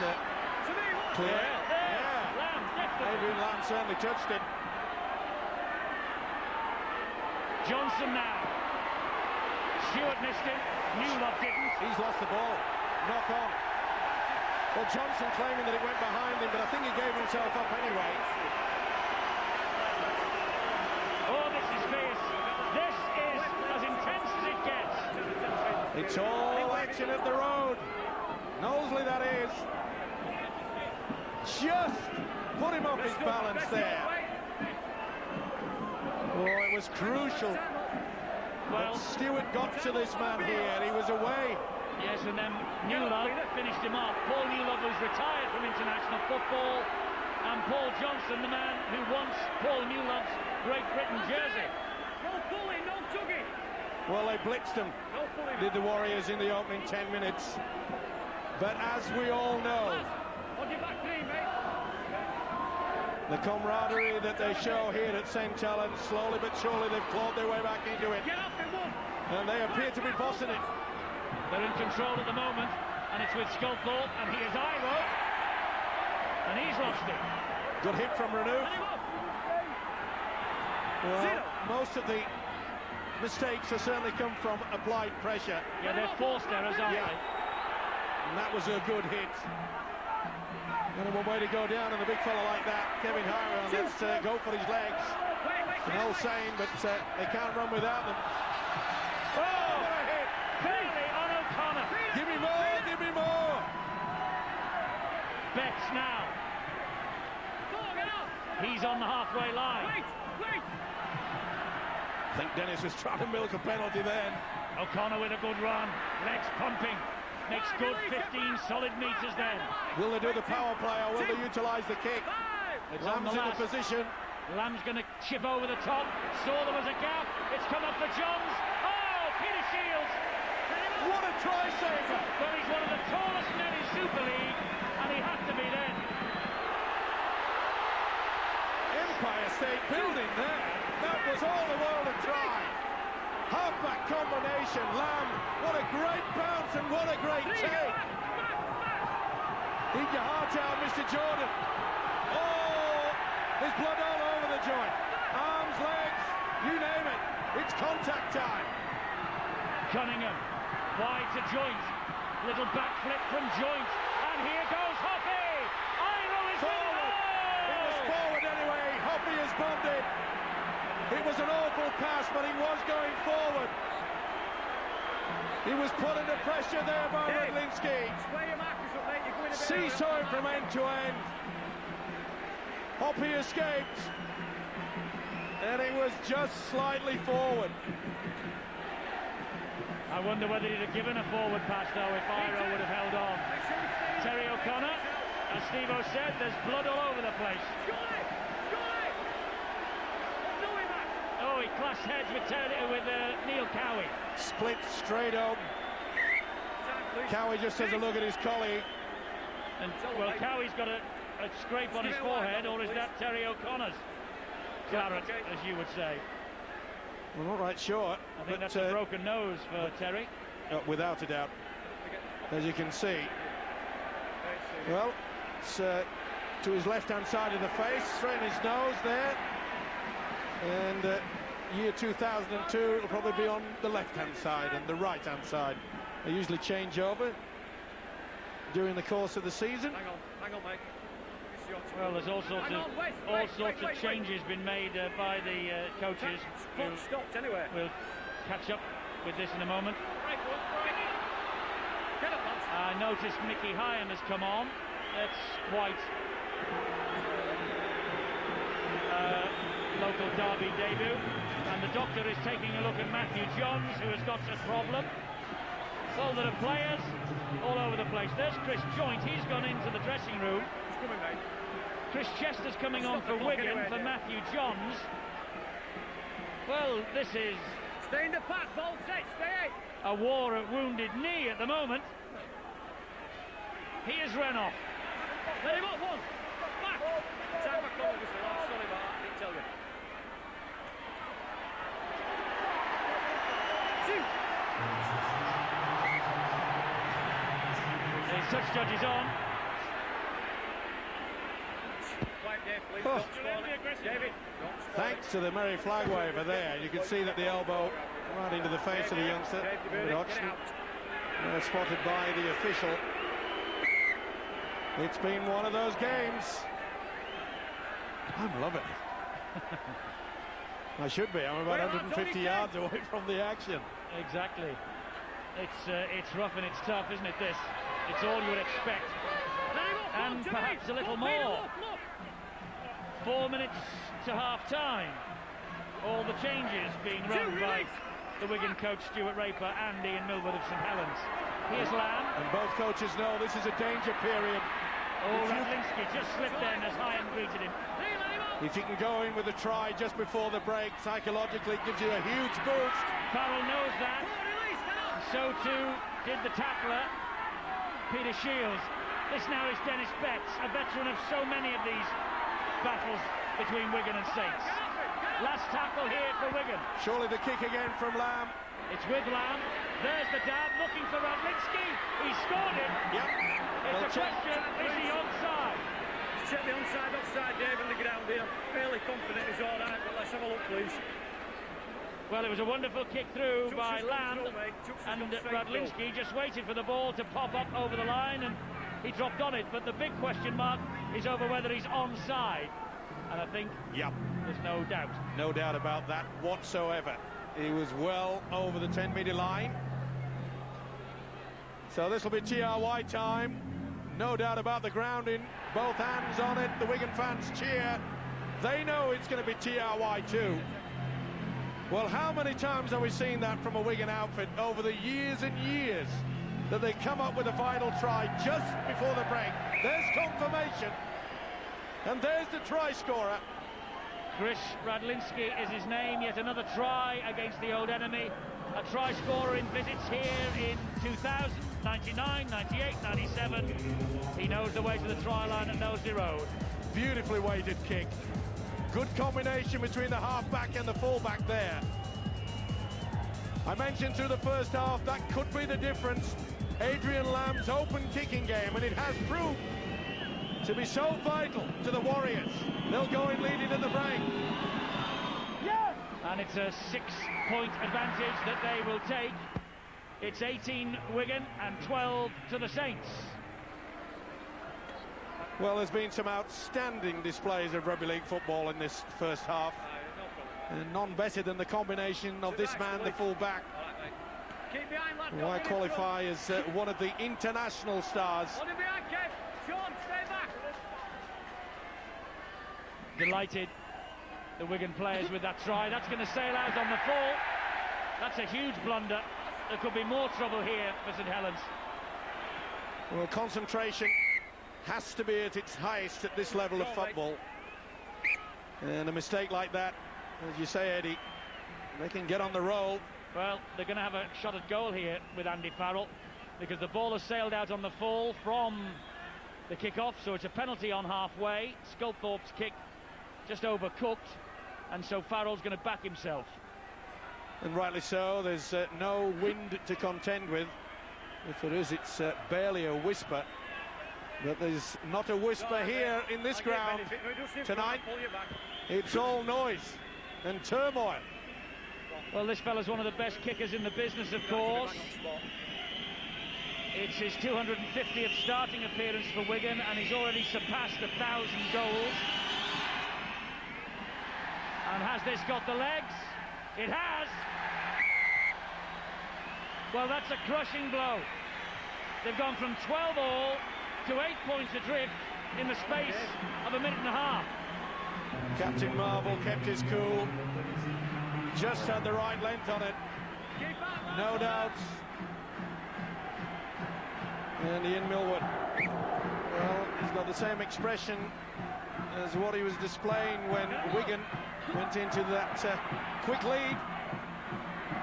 S3: clear.
S1: Yeah. Lamb, definitely.
S3: Adrian Lamb certainly touched it.
S1: Johnson now. Stewart missed it. Newlove didn't.
S3: He's lost the ball. Knock on. Well, Johnson claiming that it went behind him, but I think he gave himself up anyway.
S1: Oh, this is fierce. This is as intense as it gets.
S3: It's all action at the road. Knowsley, that is. Just put him off his balance there. Oh, it was crucial.
S1: Well,
S3: Stewart got to this man here. He was away.
S1: yes, and then Newlove finished him off. Paul Newlove was retired from international football, and Paul Johnson, the man who wants Paul Newlove's Great Britain jersey.
S4: No pulling, no tugging.
S3: Well, they blitzed him,
S4: No pulling.
S3: did the Warriors in the opening 10 minutes. But as we all know,
S4: On your back three, mate.
S3: the camaraderie that they show here at St Helens, slowly but surely they've clawed their way back into it.
S4: Get up and one.
S3: And they appear to be bossing it.
S1: They're in control at the moment, and it's with Sculthorpe, and he is Iro, and he's lost it.
S3: Good hit from Renew. Well, most of the mistakes have certainly come from applied pressure.
S1: Yeah, they're forced errors, aren't they?
S3: And that was a good hit. And one way to go down on a big fella like that, Kevin Harrow, and let's go for his legs. An old saying, but they can't run without them. Oh, what a hit!
S1: Clearly on O'Connor.
S3: Give me more, give me more!
S1: Betts now. He's on the halfway line.
S4: Wait.
S3: I think Dennis was trying to milk a penalty then.
S1: O'Connor with a good run. Legs pumping. Makes good 15 solid metres then.
S3: Will they do the power play or will they utilise the kick?
S1: It's on
S3: Lamb's
S1: the
S3: in the
S1: last.
S3: position.
S1: Lamb's going to chip over the top. Saw there was a gap. It's come up for Johns. Oh, Peter Shields.
S3: What a try saver!
S1: Well, he's one of the tallest men in Super League, and he had to be then.
S3: Empire State Building there. That was all the world had tried. Halfback combination, Lamb. What a great bounce and what a great take. Eat your heart out, Mr. Jordan. Oh, there's blood all over the joint. Arms, legs, you name it. It's contact time.
S1: Cunningham, wide to Joint. Little backflip from Joint, and here goes Hoppy. Iro is
S3: Forward. It was forward anyway. Hoppy has bombed it. It was an awful pass, but he was going forward. He was put under pressure there by Redlinski. Seesawing from end to end. Hoppy escaped. And he was just slightly forward.
S1: I wonder whether he'd have given a forward pass, though, if Iro would have held on. Terry O'Connor, as Steve-O said, there's blood all over the place. Oh, he clashed heads with Neil Cowie.
S3: Split straight up. Cowie just has a look at his colleague.
S1: And, well, Cowie's got a scrape on his forehead, or is that Terry O'Connor's claret, as you would say?
S3: I'm not right sure.
S1: I think that's a broken nose for Terry.
S3: Without a doubt, as you can see. Well, it's to his left-hand side of the face, straight in his nose there. And year 2002, it'll probably be on the left-hand side and the right-hand side. They usually change over during the course of the season.
S4: Hang on, mate.
S1: Well, there's all sorts of changes been made by the coaches.
S4: Stopped anyway.
S1: We'll catch up with this in a moment. I noticed Mickey Hyam has come on. That's quite local derby debut. And the doctor is taking a look at Matthew Johns, who has got a problem. Well, there are players all over the place. There's Chris Joint. He's gone into the dressing room.
S4: He's coming, mate.
S1: Chris Chester's coming on for Wigan for Matthew Johns. Well, this is...
S4: Stay in the pack, ball set, stay.
S1: A war at wounded knee at the moment. He has run off.
S4: Let him up, one. Back. Time back on, obviously. Sorry about that, I didn't tell you. Two.
S1: The touch judge is on.
S3: Oh. Thanks to the merry flag waver there, you can see that the elbow right into the face of the youngster. Spotted by the official. It's been one of those games. I'm loving it. I should be. I'm about 150 yards away from the action.
S1: Exactly. It's rough and it's tough, isn't it, this? It's all you would expect. And perhaps a little more. 4 minutes to half-time. All the changes being run by the Wigan coach Stuart Raper and Ian Milwood of St Helens. Here's Lamb.
S3: And both coaches know this is a danger period.
S1: Oh, Radlinski just slipped in as Hyam greeted him.
S3: If you can go in with a try just before the break, psychologically it gives you a huge boost.
S1: Farrell knows that. So too did the tackler, Peter Shields. This now is Dennis Betts, a veteran of so many of these battles between Wigan and Saints. Last tackle here for Wigan.
S3: Surely the kick again from Lamb.
S1: It's with Lamb. There's the dab, looking for Radlinski. He scored it.
S3: Yep.
S1: It's a question, is he onside?
S4: Check the offside, Dave, on the ground here. Fairly confident he's all right, but let's have a look, please.
S1: Well, it was a wonderful kick through by Lamb, and Radlinski just waited for the ball to pop up over the line, and he dropped on it. But the big question mark is over whether he's onside. And I think there's no doubt.
S3: No doubt about that whatsoever. He was well over the 10-metre line. So this will be TRY time. No doubt about the grounding. Both hands on it. The Wigan fans cheer. They know it's going to be TRY too. Well, how many times have we seen that from a Wigan outfit over the years and years that they come up with a final try just before the break? There's confirmation. And there's the try scorer.
S1: Chris Radlinski is his name. Yet another try against the old enemy. A try scorer in visits here in 2000, 99, 98, 97. He knows the way to the try line at Knowsley Road.
S3: Beautifully weighted kick. Good combination between the half-back and the full-back there. I mentioned through the first half that could be the difference. Adrian Lamb's open kicking game, and it has proved to be so vital to the Warriors. They'll go in leading at the break.
S1: Yes! And it's a 6-point advantage that they will take. It's 18 Wigan and 12 to the Saints.
S3: Well, there's been some outstanding displays of rugby league football in this first half. And none better than the combination of this man, the full-back, who I qualify as one of the international stars.
S1: Delighted, the Wigan players, with that try. That's going to sail out on the fall. That's a huge blunder there could be more trouble here for St Helens.
S3: Well, concentration has to be at its highest at this level of football. And a mistake like that, as you say, Eddie, they can get on the roll.
S1: Well, they're going to have a shot at goal here with Andy Farrell, because the ball has sailed out on the full from the kick-off, so it's a penalty on halfway. Sculthorpe's kick just overcooked, and so Farrell's going to back himself.
S3: And rightly so. There's no wind to contend with. If there is, it's barely a whisper. But there's not a whisper here in this ground tonight. It's all noise and turmoil.
S1: Well, this fella's one of the best kickers in the business, of course. It's his 250th starting appearance for Wigan, and he's already surpassed 1,000 goals. And has this got the legs? It has! Well, that's a crushing blow. They've gone from 12 all to 8 points adrift in the space of a minute and a half.
S3: Captain Marvel kept his cool. Just had the right length on it. No doubts. And Ian Millwood, well, he's got the same expression as what he was displaying when Wigan went into that quick lead.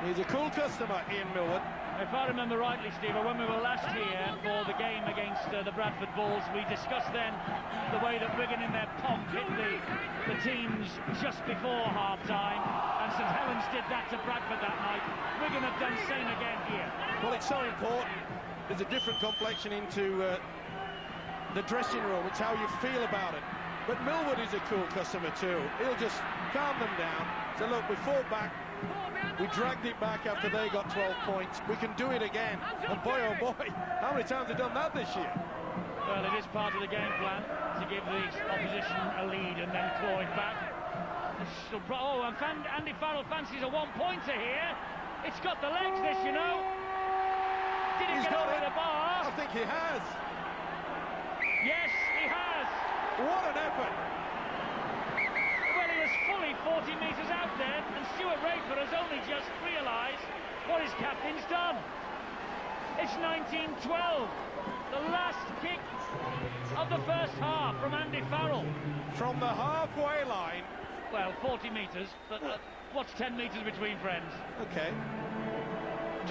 S3: He's a cool customer, Ian Millwood.
S1: If I remember rightly, Steve, when we were last here for the game against the Bradford Bulls, we discussed then the way that Wigan in their pomp hit the teams just before half-time, and St Helens did that to Bradford that night. Wigan have done the same again here.
S3: Well, it's so important. There's a different complexion into the dressing room. It's how you feel about it. But Millwood is a cool customer too. He'll just calm them down. So look, we fought back. We dragged it back after they got 12 points. We can do it again. And boy, oh boy, how many times have they done that this year?
S1: Well, it is part of the game plan to give the opposition a lead and then claw it back. Oh, and Andy Farrell fancies a one-pointer here. It's got the legs, this, you know. Did he get over the bar?
S3: I think he has.
S1: Yes, he has.
S3: What an effort.
S1: Well, he was fully 40 metres out there, and Stuart Raper has only just realised what his captain's done. It's 19-12, the last kick of the first half from Andy Farrell.
S3: From the halfway line.
S1: Well, 40 metres, but what's 10 metres between friends?
S3: Okay.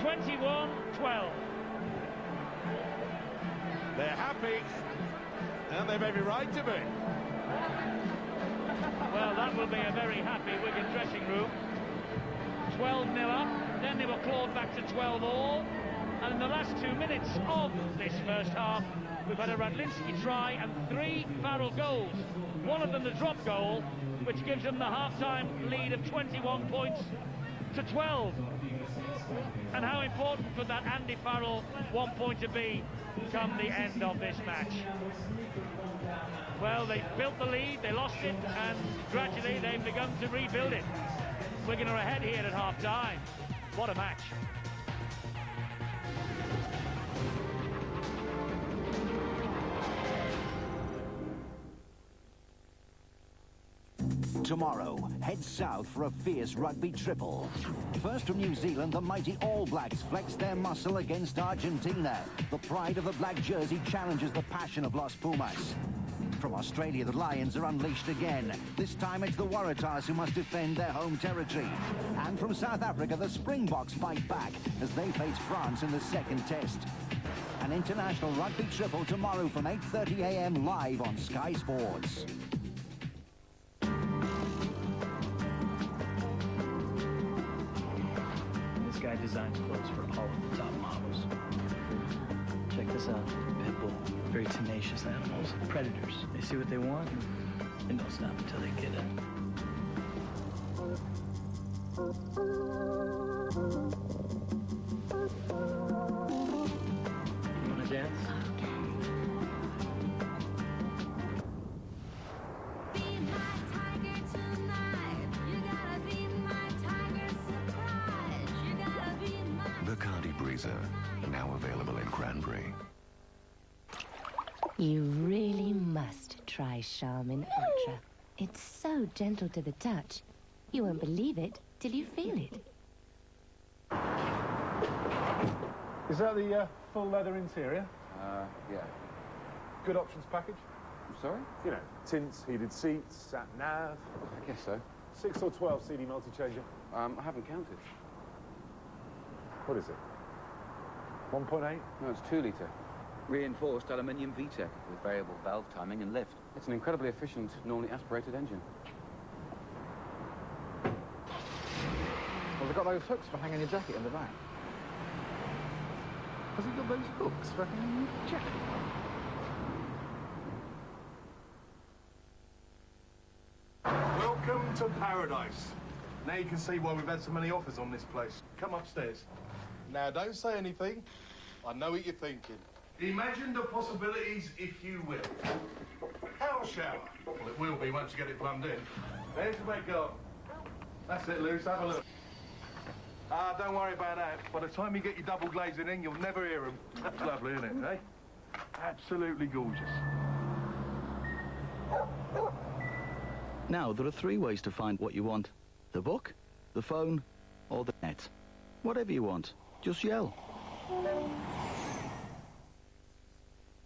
S1: 21-12.
S3: They're happy, and they've every right to be.
S1: Well, that will be a very happy Wigan dressing room. 12-0 up, then they were clawed back to 12 all, and in the last 2 minutes of this first half, we've had a Radlinski try and 3 Farrell goals. One of them the drop goal, which gives them the half-time lead of 21 points to 12. And how important could that Andy Farrell 1 point to be come the end of this match? Well, they built the lead, they lost it, and gradually they've begun to rebuild it. Wigan are ahead here at half-time. What a match.
S6: Tomorrow, head south for a fierce rugby triple. First from New Zealand, the mighty All Blacks flex their muscle against Argentina. The pride of the black jersey challenges the passion of Los Pumas. From Australia, the Lions are unleashed again. This time it's the Waratahs who must defend their home territory. And from South Africa, the Springboks fight back as they face France in the second test. An international rugby triple tomorrow from 8:30 a.m. live on Sky Sports.
S7: This guy designs clothes for all of the top models. Check this out. Pitbull. Very tenacious animals. Predators. They see what they want and don't stop until they get it. You wanna dance?
S8: Now available in Cranberry.
S9: You really must try Charmin Ultra. It's so gentle to the touch. You won't believe it till you feel it.
S10: Is that the full leather interior?
S11: Yeah.
S10: Good options package?
S11: I'm sorry?
S10: You know, tints, heated seats, sat-nav.
S11: I guess so.
S10: 6 or 12 CD multi-changer?
S11: I haven't counted.
S10: What is it? 1.8?
S11: No, it's 2 litre.
S12: Reinforced aluminium VTEC with variable valve timing and lift.
S11: It's an incredibly efficient, normally aspirated engine.
S12: Well, they've got those hooks for hanging your jacket in the back. Has he got those hooks for hanging your jacket?
S10: Welcome to paradise. Now you can see why we've had so many offers on this place. Come upstairs. Now, don't say anything. I know what you're thinking. Imagine the possibilities, if you will. House shower. Well, it will be once you get it plumbed in. There's the bed garden. That's it, Luce. Have a look. Ah, don't worry about that. By the time you get your double glazing in, you'll never hear them. That's lovely, isn't it, eh? Absolutely gorgeous.
S12: Now, there are 3 ways to find what you want. The book, the phone, or the net. Whatever you want, just yell.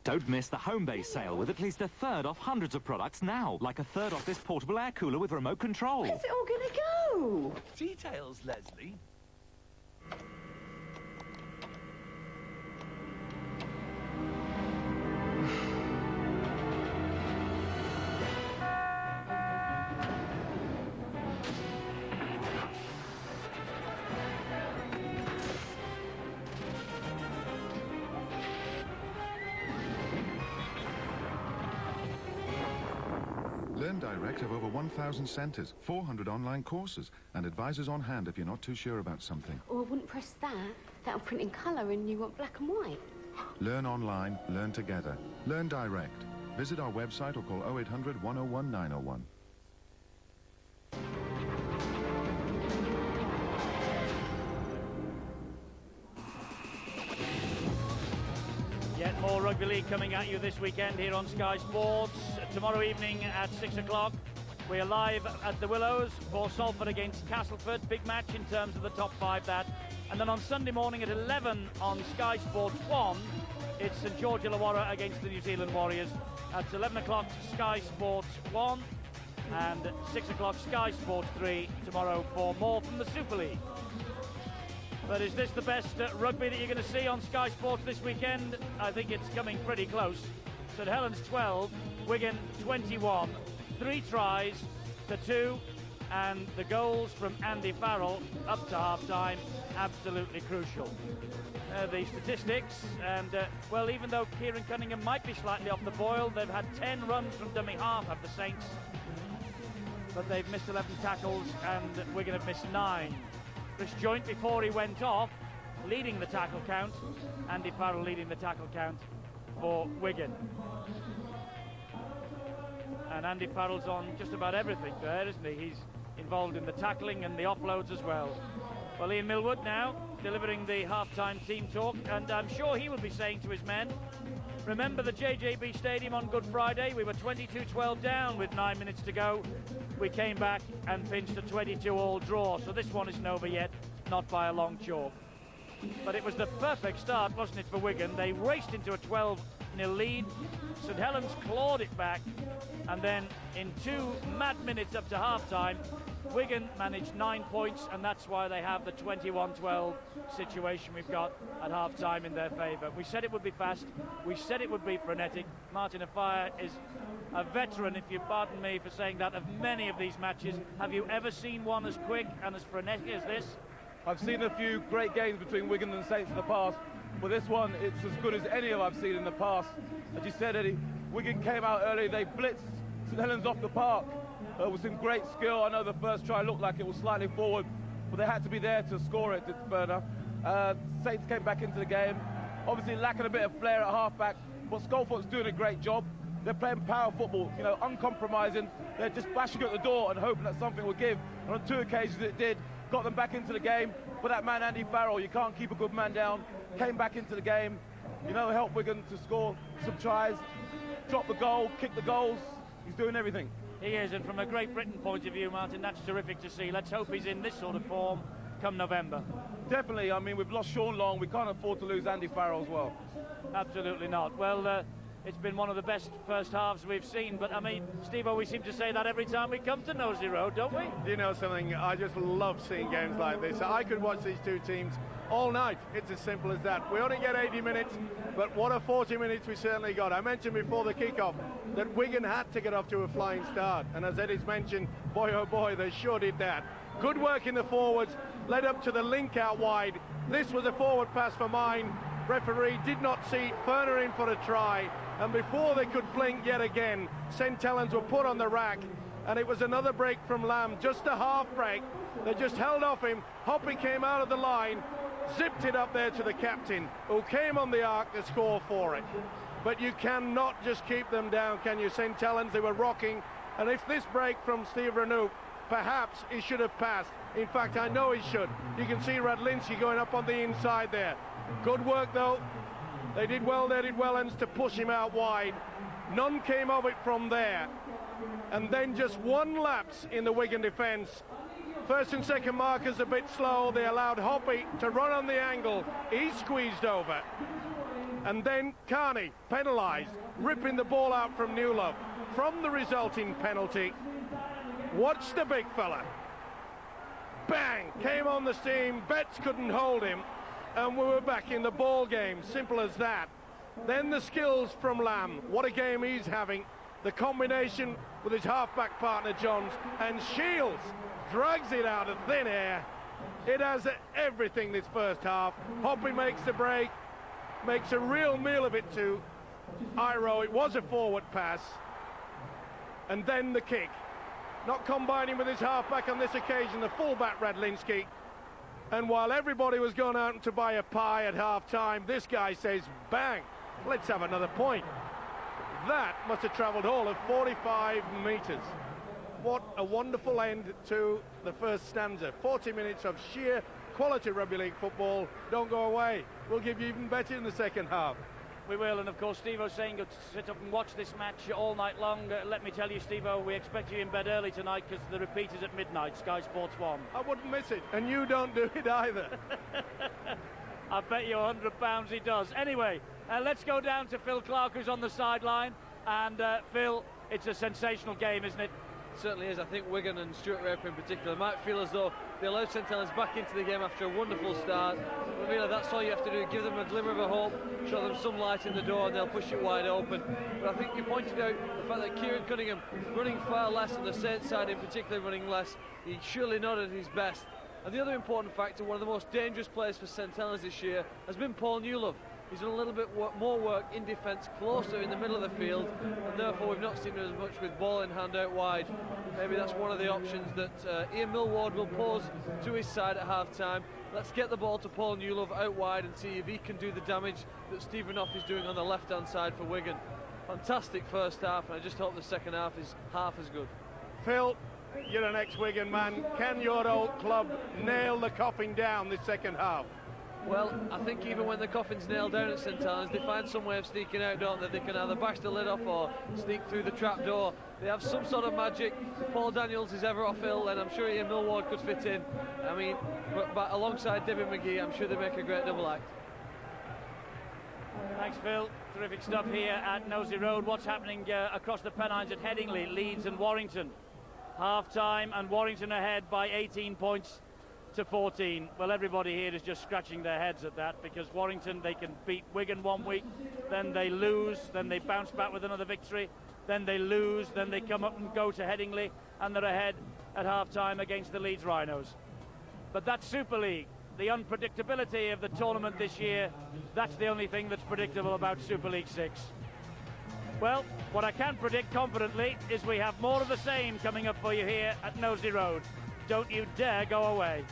S13: Don't miss the Homebase sale with at least a third off hundreds of products now, like a third off this portable air cooler with remote control.
S14: Where's it all gonna go?
S13: Details, Leslie.
S15: Learn Direct have over 1,000 centres, 400 online courses, and advisors on hand if you're not too sure about something.
S16: Oh, I wouldn't press that. That'll print in colour and you want black and white.
S15: Learn online, learn together. Learn Direct. Visit our website or call 0800 101 901.
S1: Yet more rugby league coming at you this weekend here on Sky Sports. Tomorrow evening at 6 o'clock, we are live at the Willows for Salford against Castleford. Big match in terms of the top 5, that. And then on Sunday morning at 11 on Sky Sports 1, it's St George Illawarra against the New Zealand Warriors. At 11 o'clock, Sky Sports 1, and 6 o'clock, Sky Sports 3 tomorrow for more from the Super League. But is this the best rugby that you're going to see on Sky Sports this weekend? I think it's coming pretty close. St Helens 12, Wigan 21, 3 tries to 2, and the goals from Andy Farrell up to half-time, absolutely crucial. The statistics, and well, even though Kieran Cunningham might be slightly off the boil, they've had 10 runs from dummy half of the Saints, but they've missed 11 tackles, and Wigan have missed 9. Chris Joint, before he went off, leading the tackle count. Andy Farrell leading the tackle count for Wigan. And Andy Farrell's on just about everything there, isn't he? He's involved in the tackling and the offloads as well. Well, Ian Millwood now delivering the half-time team talk, and I'm sure he will be saying to his men, remember the JJB Stadium on Good Friday? We were 22-12 down with 9 minutes to go. We came back and pinched a 22-all draw, so this one isn't over yet, not by a long chalk. But it was the perfect start, wasn't it, for Wigan? They raced into a 12-0 lead. St Helens clawed it back, and then in 2 mad minutes up to half-time, Wigan managed 9 points, and that's why they have the 21-12 situation we've got at half-time in their favour. We said it would be fast. We said it would be frenetic. Martin Afire is a veteran, if you pardon me for saying that, of many of these matches. Have you ever seen one as quick and as frenetic as this?
S17: I've seen a few great games between Wigan and Saints in the past, but this one, it's as good as any of I've seen in the past. As you said, Eddie, Wigan came out early, they blitzed St Helens off the park with some great skill. I know the first try looked like it was slightly forward, but they had to be there to score it, Ferner. Saints came back into the game, obviously lacking a bit of flair at half-back, but Scolfort's doing a great job. They're playing power football, you know, uncompromising. They're just bashing at the door and hoping that something will give. And on 2 occasions it did. Got them back into the game. But that man, Andy Farrell, you can't keep a good man down. Came back into the game. You know, helped Wigan to score some tries. Drop the goal, kick the goals. He's doing everything.
S1: He is, and from a Great Britain point of view, Martin, that's terrific to see. Let's hope he's in this sort of form come November.
S17: Definitely. I mean, we've lost Sean Long. We can't afford to lose Andy Farrell as well.
S1: Absolutely not. Well, it's been one of the best first halves we've seen, but I mean, Steve-O, we seem to say that every time we come to Nosey Road, don't we?
S10: Do you know something? I just love seeing games like this. I could watch these two teams all night. It's as simple as that. We only get 80 minutes, but what a 40 minutes we certainly got. I mentioned before the kickoff that Wigan had to get off to a flying start, and as Eddie's mentioned, boy oh boy, they sure did that. Good work in the forwards, led up to the link out wide. This was a forward pass for mine. Referee did not see Ferner in for a try, and before they could blink yet again, St Helens were put on the rack, and it was another break from Lamb, just a half break. They just held off him. Hoppy came out of the line, zipped it up there to the captain, who came on the arc to score for it. But you cannot just keep them down, can you? St Helens, they were rocking, and if this break from Steve Renouf, perhaps he should have passed. In fact, I know he should. You can see Radlinski going up on the inside there. Good work, though. They did well there, did Wellens, to push him out wide. None came of it from there. And then just one lapse in the Wigan defence. First and second markers a bit slow. They allowed Hoppy to run on the angle. He squeezed over. And then Carney penalised, ripping the ball out from Newlove. From the resulting penalty, watch the big fella. Bang! Came on the steam. Betts couldn't hold him. And we were back in the ball game. Simple as that. Then the skills from Lamb. What a game he's having. The combination with his half-back partner Johns, and Shields drags it out of thin air. It has everything this first half. Hoppy makes the break, makes a real meal of it to Iro. It was a forward pass. And then the kick. Not combining with his half-back on this occasion, the full-back Radlinski. And while everybody was going out to buy a pie at half-time, this guy says, bang, let's have another point. That must have travelled all of 45 metres. What a wonderful end to the first stanza. 40 minutes of sheer quality rugby league football. Don't go away. We'll give you even better in the second half.
S1: We will, and of course Steve-O's saying to sit up and watch this match all night long. Let me tell you, Steve-O, we expect you in bed early tonight because the repeat is at midnight, Sky Sports 1.
S10: I wouldn't miss it, and you don't do it either.
S1: I bet you £100 he does. Anyway, let's go down to Phil Clark, who's on the sideline. And Phil, it's a sensational game, isn't it?
S5: It certainly is. I think Wigan and Stuart Raper in particular might feel as though they allowed St Helens back into the game after a wonderful start. But really, that's all you have to do. Give them a glimmer of a hope, show them some light in the door, and they'll push it wide open. But I think you pointed out the fact that Kieran Cunningham running far less, on the Saints side in particular running less. He surely not at his best. And the other important factor, one of the most dangerous players for St Helens this year, has been Paul Newlove. He's done a little bit more work in defence, closer in the middle of the field, and therefore we've not seen him as much with ball in hand out wide. Maybe that's one of the options that Ian Millward will pose to his side at half-time. Let's get the ball to Paul Newlove out wide and see if he can do the damage that Stephen Off is doing on the left-hand side for Wigan. Fantastic first half, and I just hope the second half is half as good.
S10: Phil, you're an ex-Wigan man. Can your old club nail the coffin down this second half?
S5: Well, I think even when the coffin's nailed down at St Helens, they find some way of sneaking out, don't they? They can either bash the lid off or sneak through the trap door. They have some sort of magic. If Paul Daniels is ever off ill, then I'm sure Ian Millward could fit in. I mean, but alongside Debbie McGee, I'm sure they make a great double act.
S1: Thanks, Phil. Terrific stuff here at Nosey Road. What's happening across the Pennines at Headingley, Leeds and Warrington? Half-time, and Warrington ahead by 18 points to 14. Well, everybody here is just scratching their heads at that, because Warrington, they can beat Wigan one week, then they lose, then they bounce back with another victory, then they lose, then they come up and go to Headingley, and they're ahead at half-time against the Leeds Rhinos. But that's Super League. The unpredictability of the tournament this year, that's the only thing that's predictable about Super League 6. Well, what I can predict confidently is we have more of the same coming up for you here at Nosey Road. Don't you dare go away.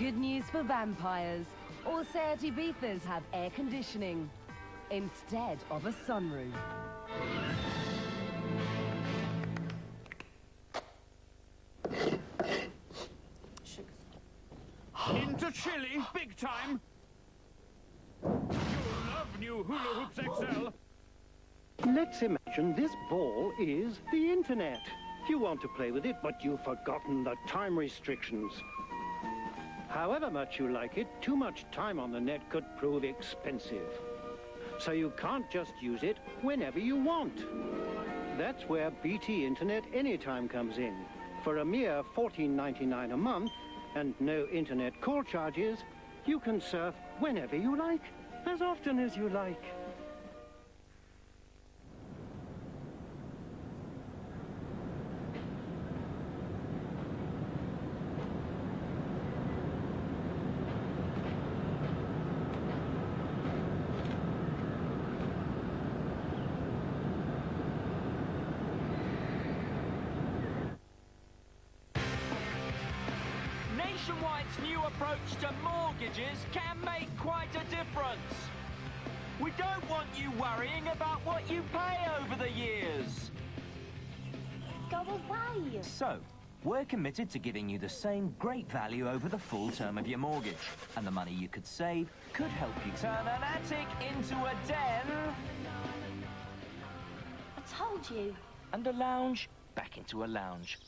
S18: good news for vampires. All Seat Ibizas have air conditioning instead of a sunroof.
S19: Into Chile, big time. You'll love new Hula Hoops XL.
S20: Let's imagine this ball is the internet. You want to play with it, but you've forgotten the time restrictions. However much you like it, too much time on the net could prove expensive. So you can't just use it whenever you want. That's where BT Internet Anytime comes in. For a mere $14.99 a month and no internet call charges, you can surf whenever you like, as often as you like.
S21: Nationwide's new approach to mortgages can make quite a difference. We don't want you worrying about what you pay over the years.
S22: Go away!
S21: So, we're committed to giving you the same great value over the full term of your mortgage. And the money you could save could help you turn an attic into a den.
S22: I told you.
S21: And a lounge back into a lounge.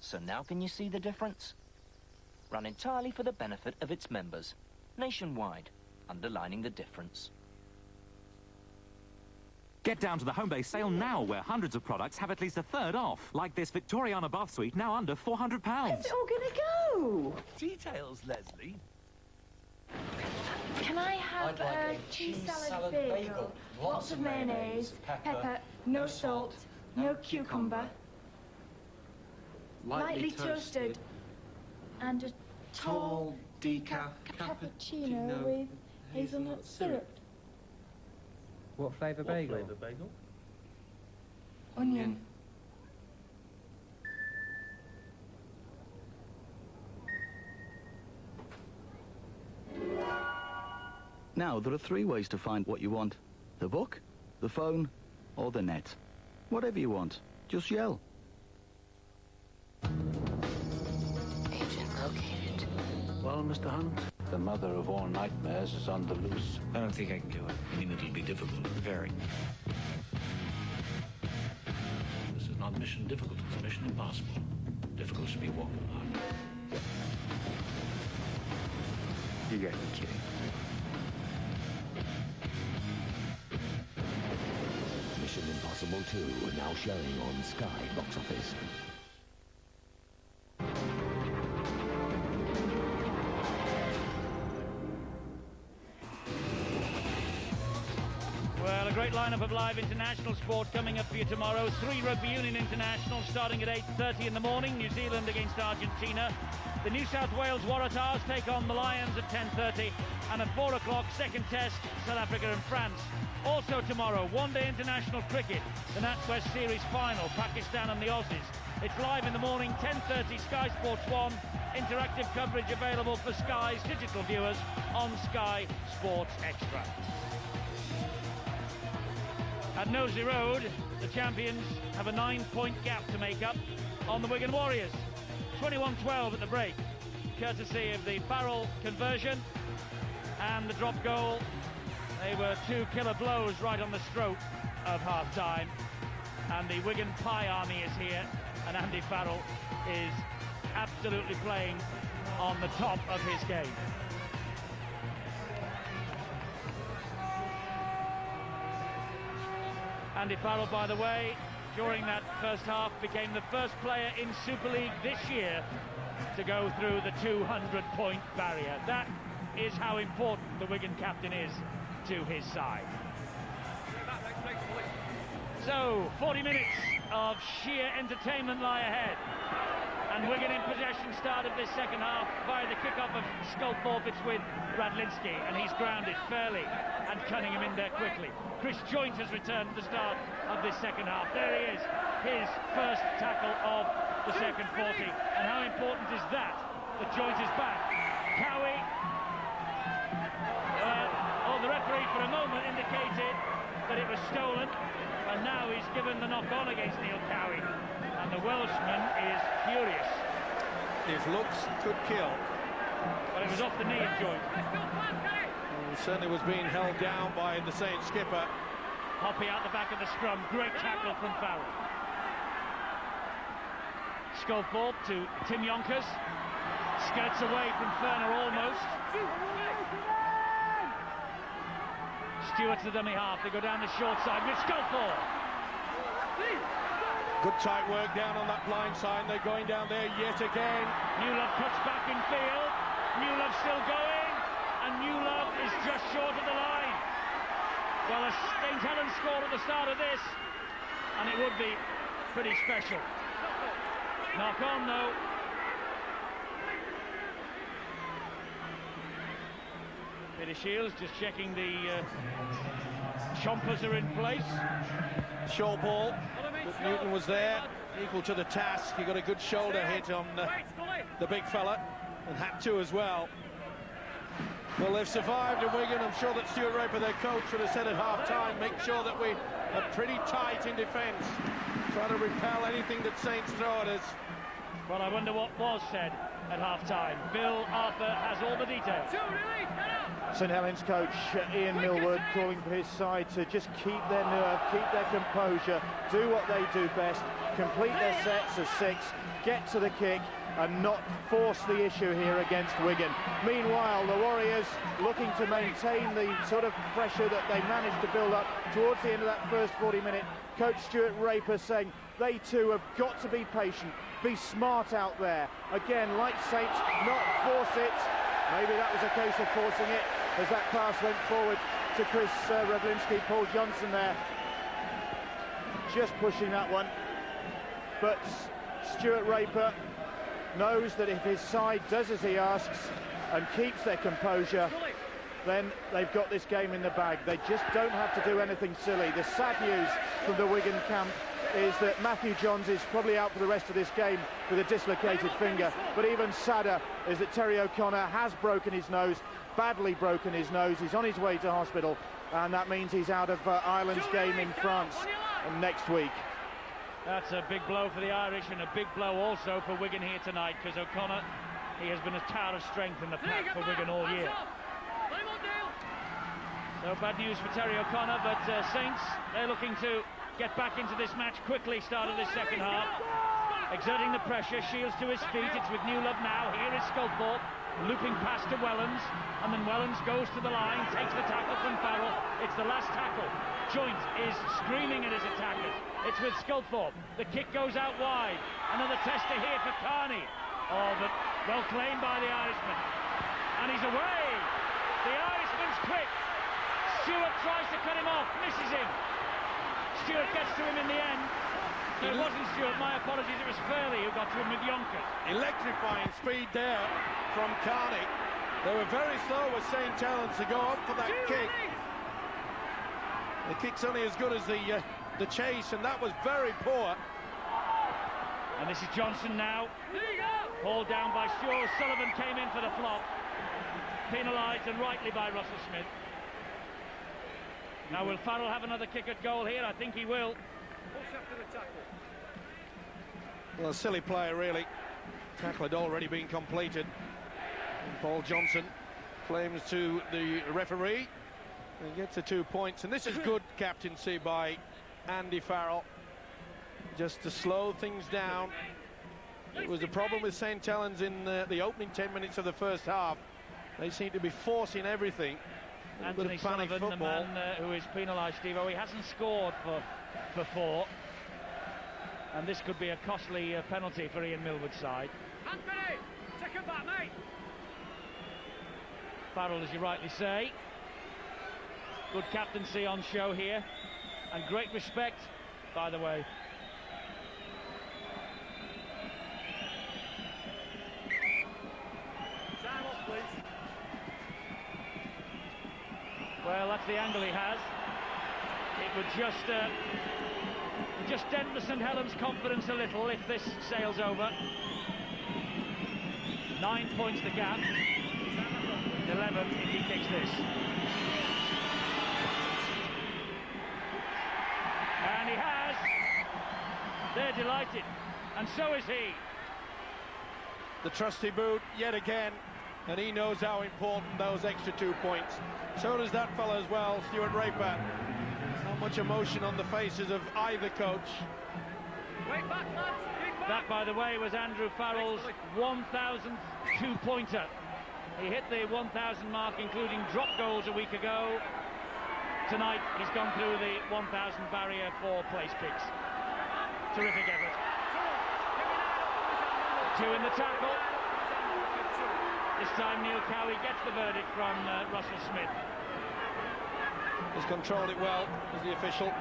S21: So now can you see the difference? Run entirely for the benefit of its members. Nationwide, underlining the difference.
S13: Get down to the home base sale now, where hundreds of products have at least a third off. Like this Victoriana bath suite, now under £400.
S14: Where's it all gonna go?
S21: Details, Leslie.
S22: Can I have a cheese salad bagel? Lots of mayonnaise, pepper, no salt, no cucumber. Lightly toasted. And a tall decaf cappuccino with hazelnut syrup.
S5: What flavour bagel?
S22: Onion.
S12: Now, there are 3 ways to find what you want. The book, the phone, or the net. Whatever you want, just yell.
S23: Agent located.
S24: Well, Mr. Hunt, the mother of all nightmares is on the loose.
S25: I don't think I can do it. I mean, it'll be difficult. Very.
S24: This is not mission difficult, it's mission impossible. Difficult should be walking on.
S25: You gotta be kidding.
S8: Mission Impossible 2, now showing on Sky Box Office.
S1: Well, a great lineup of live international sport coming up for you tomorrow. 3 rugby union internationals starting at 8:30 in the morning. New Zealand against Argentina. The New South Wales Waratahs take on the Lions at 10:30. And at 4 o'clock, second test, South Africa and France. Also tomorrow, one-day international cricket. The NatWest Series final, Pakistan and the Aussies. It's live in the morning, 10:30, Sky Sports 1. Interactive coverage available for Sky's digital viewers on Sky Sports Extra. At Nosey Road, the champions have a 9-point gap to make up on the Wigan Warriors. 21-12 at the break, courtesy of the Farrell conversion and the drop goal. They were 2 killer blows right on the stroke of half-time. And the Wigan Pie Army is here, and Andy Farrell is absolutely playing on the top of his game. Andy Farrell, by the way, during that first half, became the first player in Super League this year to go through the 200-point barrier. That is how important the Wigan captain is to his side. So, 40 minutes of sheer entertainment lie ahead. And Wigan in possession start of this second half via the kick-off of Sculthorpe. It's with Radlinski, and he's grounded fairly, and Cunningham in there quickly. Chris Joint has returned at the start of this second half. There he is, his first tackle of the second 40. And how important is that? The Joint is back. Cowie. The referee for a moment indicated that it was stolen, and now he's given the knock-on against Neil Cowie, and the Welshman is furious.
S2: His looks could kill.
S1: But it was off the knee of joint.
S2: He certainly was being held down by the Saints skipper.
S1: Hoppy out the back of the scrum, great tackle from Farrell. Sculthorpe to Tim Yonkers, skirts away from Ferner almost. Stewart to the dummy half, they go down the short side with Sculthorpe.
S2: Good tight work down on that blind side, they're going down there yet again.
S1: Newlove cuts back in field, Newlove still going, and Newlove is just short of the line. Well, a St Helens scored at the start of this, and it would be pretty special. Knock on though. Peter Shields just checking the chompers are in place.
S2: Show ball, but Newton was there, equal to the task. He got a good shoulder hit on the big fella, and had to as well. Well, they've survived in Wigan. I'm sure that Stuart Raper, their coach, should have said at half-time, make sure that we are pretty tight in defence. Try to repel anything that Saints throw at us.
S1: Well, I wonder what was said at half-time. Bill Arthur has all the details.
S3: St Helens coach Ian Millward calling for his side to just keep their nerve, keep their composure, do what they do best, complete their sets of 6, get to the kick, and not force the issue here against Wigan. Meanwhile, the Warriors looking to maintain the sort of pressure that they managed to build up towards the end of that first 40 minutes. Coach Stuart Raper saying they too have got to be patient, be smart out there. Again, like Saints, not force it. Maybe that was a case of forcing it as that pass went forward to Chris Revlinski. Paul Johnson there just pushing that one. But Stuart Raper knows that if his side does as he asks and keeps their composure, then they've got this game in the bag. They just don't have to do anything silly. The sad news from the Wigan camp is that Matthew Johns is probably out for the rest of this game with a dislocated finger. But even sadder is that Terry O'Connor has broken his nose, badly broken his nose. He's on his way to hospital, and that means he's out of Ireland's game in France next week.
S1: That's a big blow for the Irish, and a big blow also for Wigan here tonight, because O'Connor, he has been a tower of strength in the pack for Wigan all year. So bad news for Terry O'Connor, but Saints, they're looking to get back into this match quickly, start of this second half. Exerting the pressure, Shields to his feet, it's with Newlove now, here is Sculthorpe, looping past to Wellens, and then Wellens goes to the line, takes the tackle from Farrell, it's the last tackle. Joint is screaming at his attackers, it's with Sculthorpe, the kick goes out wide, another tester here for Carney. Oh, but well claimed by the Irishman, and he's away! The Irishman's quick, Stewart tries to cut him off, misses him. Stewart gets to him in the end. No, it wasn't Stewart, my apologies, it was Fairley who got to him with Yonkers.
S2: Electrifying speed there from Carney. They were very slow with St Helens to go up for that kick. The kick's only as good as the chase, and that was very poor.
S1: And this is Johnson now. Hauled down by Stewart. Sullivan came in for the flop. Penalised, and rightly, by Russell Smith. Now, will Farrell have another kick at goal here? I think he will.
S2: Well, a silly play, really. Tackle had already been completed. And Paul Johnson claims to the referee and gets the 2 points. And this is good captaincy by Andy Farrell, just to slow things down. It was a problem with St Helens in the opening 10 minutes of the first half. They seem to be forcing everything.
S1: Anthony Sullivan, the man who is penalised, Steve-O, he hasn't scored for 4. And this could be a costly penalty for Ian Millward's side.
S19: Anthony, take him back, mate.
S1: Farrell, as you rightly say. Good captaincy on show here. And great respect, by the way.
S19: Time up, please.
S1: Well, that's the angle he has. It would just dent the St Helens' confidence a little if this sails over. 9 points the gap. 11 if he kicks this. And he has. They're delighted, and so is he.
S2: The trusty boot yet again, and he knows how important those extra 2 points. So does that fella as well, Stuart Raper. Not much emotion on the faces of either coach.
S1: That, by the way, was Andrew Farrell's 1,000th two-pointer. He hit the 1,000 mark, including drop goals a week ago. Tonight, he's gone through the 1,000 barrier for place kicks. Terrific effort. 2 in the tackle. This time, Neil Cowie gets the verdict from Russell Smith.
S2: He's controlled it well as the official. You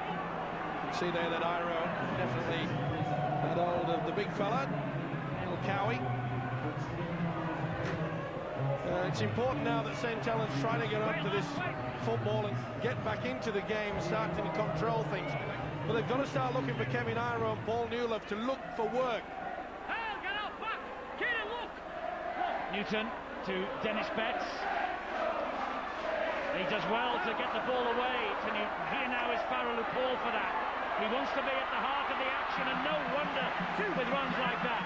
S2: can see there that Iro definitely got hold of the big fella, Neil Cowie. It's important now that St Helens try to get up to this football and get back into the game, starting to control things. But they've got to start looking for Kevin Iro and Paul Newlove to look for work.
S1: Newton to Dennis Betts. He does well to get the ball away to Newton. Here now is Farrell who called for that. He wants to be at the heart of the action, and no wonder with runs like that.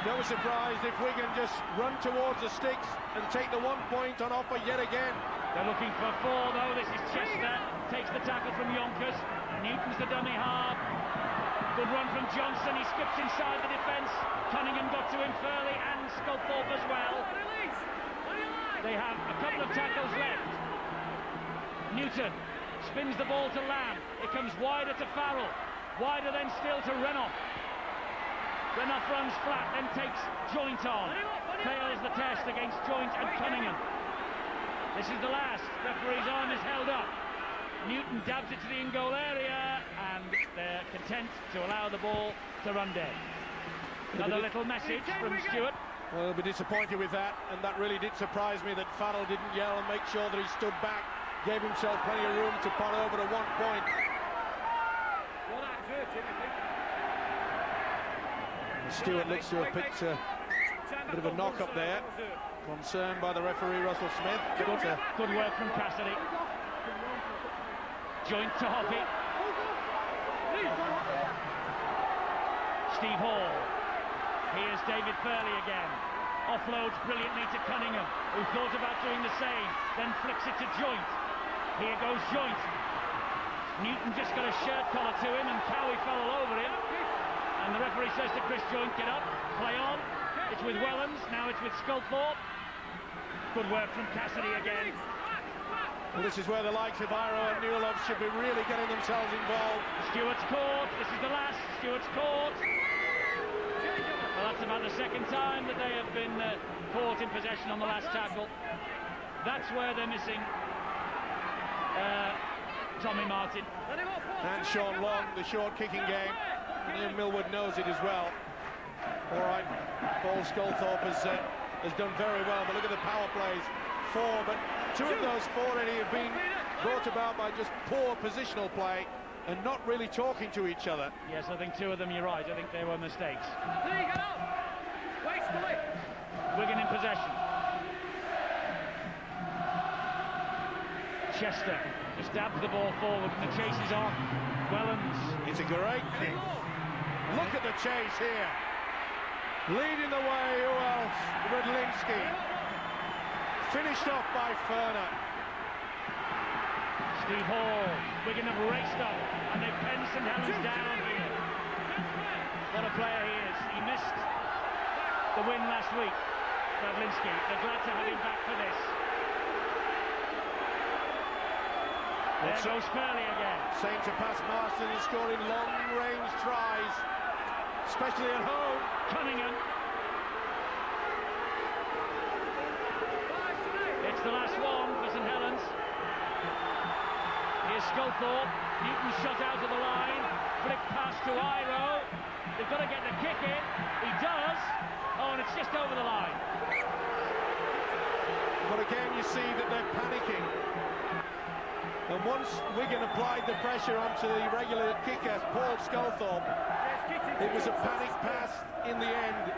S2: No surprise if Wigan just run towards the sticks and take the 1 point on offer yet again.
S1: They're looking for 4 though. This is Chester, takes the tackle from Yonkers. Newton's the dummy half. Good run from Johnson, he skips inside the defence. Cunningham got to him, Furley and Sculthorpe as well. They have a couple of tackles left. Newton spins the ball to Lamb. It comes wider to Farrell. Wider then still to Renoff. Renoff runs flat, then takes Joint on. Fails the test against Joint and Cunningham. This is the last. Referee's arm is held up. Newton dabs it to the in-goal area, and they're content to allow the ball to run dead. Another little message from Stewart.
S2: Well, they'll be disappointed with that, and that really did surprise me that Farrell didn't yell and make sure that he stood back, gave himself plenty of room to pot over to 1 point. Stewart looks to have picked a bit of a knock up there. Concerned by the referee, Russell Smith.
S1: Good work from Cassidy. Joint to Hoppy. Steve Hall. Here's David Furley again. Offloads brilliantly to Cunningham, who thought about doing the same, then flicks it to Joint. Here goes Joint. Newton just got a shirt collar to him, and Cowie fell all over him. And the referee says to Chris Joint, get up, play on. It's with Wellens, now it's with Sculthorpe. Good work from Cassidy again.
S2: Well, this is where the likes of Iro and Newlove should be really getting themselves involved.
S1: Stewart's caught, this is the last, Stewart's caught. Well, that's about the second time that they have been caught in possession on the last tackle. That's where they're missing Tommy Martin.
S2: And Sean Long, the short kicking game. And Millwood knows it as well. All right, Paul Sculthorpe has done very well, but look at the power plays. 4, but 2 of those 4 already have been brought about by just poor positional play and not really talking to each other.
S1: Yes, I think 2 of them, you're right, I think they were mistakes. Wigan in possession. Chester just dabs the ball forward and the chase is on. Wellens.
S2: It's a great kick. Look at the chase here. Leading the way, who else? Rudlinski. Finished off by Ferner.
S1: Steve Hall. Wigan have raced up and they've penned St Helens down here. What a player he is. He missed the win last week. Rudlinski. They're glad to have him back for this. There goes Furley again.
S2: Saying to pass Marston is scoring long-range tries, especially at home.
S1: Cunningham. It's the last one for St Helens. Here's Sculthorpe. Newton shot out of the line. Flick pass to Iro. They've got to get the kick in. He does. Oh, and it's just over the line.
S2: But again, you see that they're panicking. And once Wigan applied the pressure onto the regular kicker, Paul Sculthorpe, it was a panic pass in the end.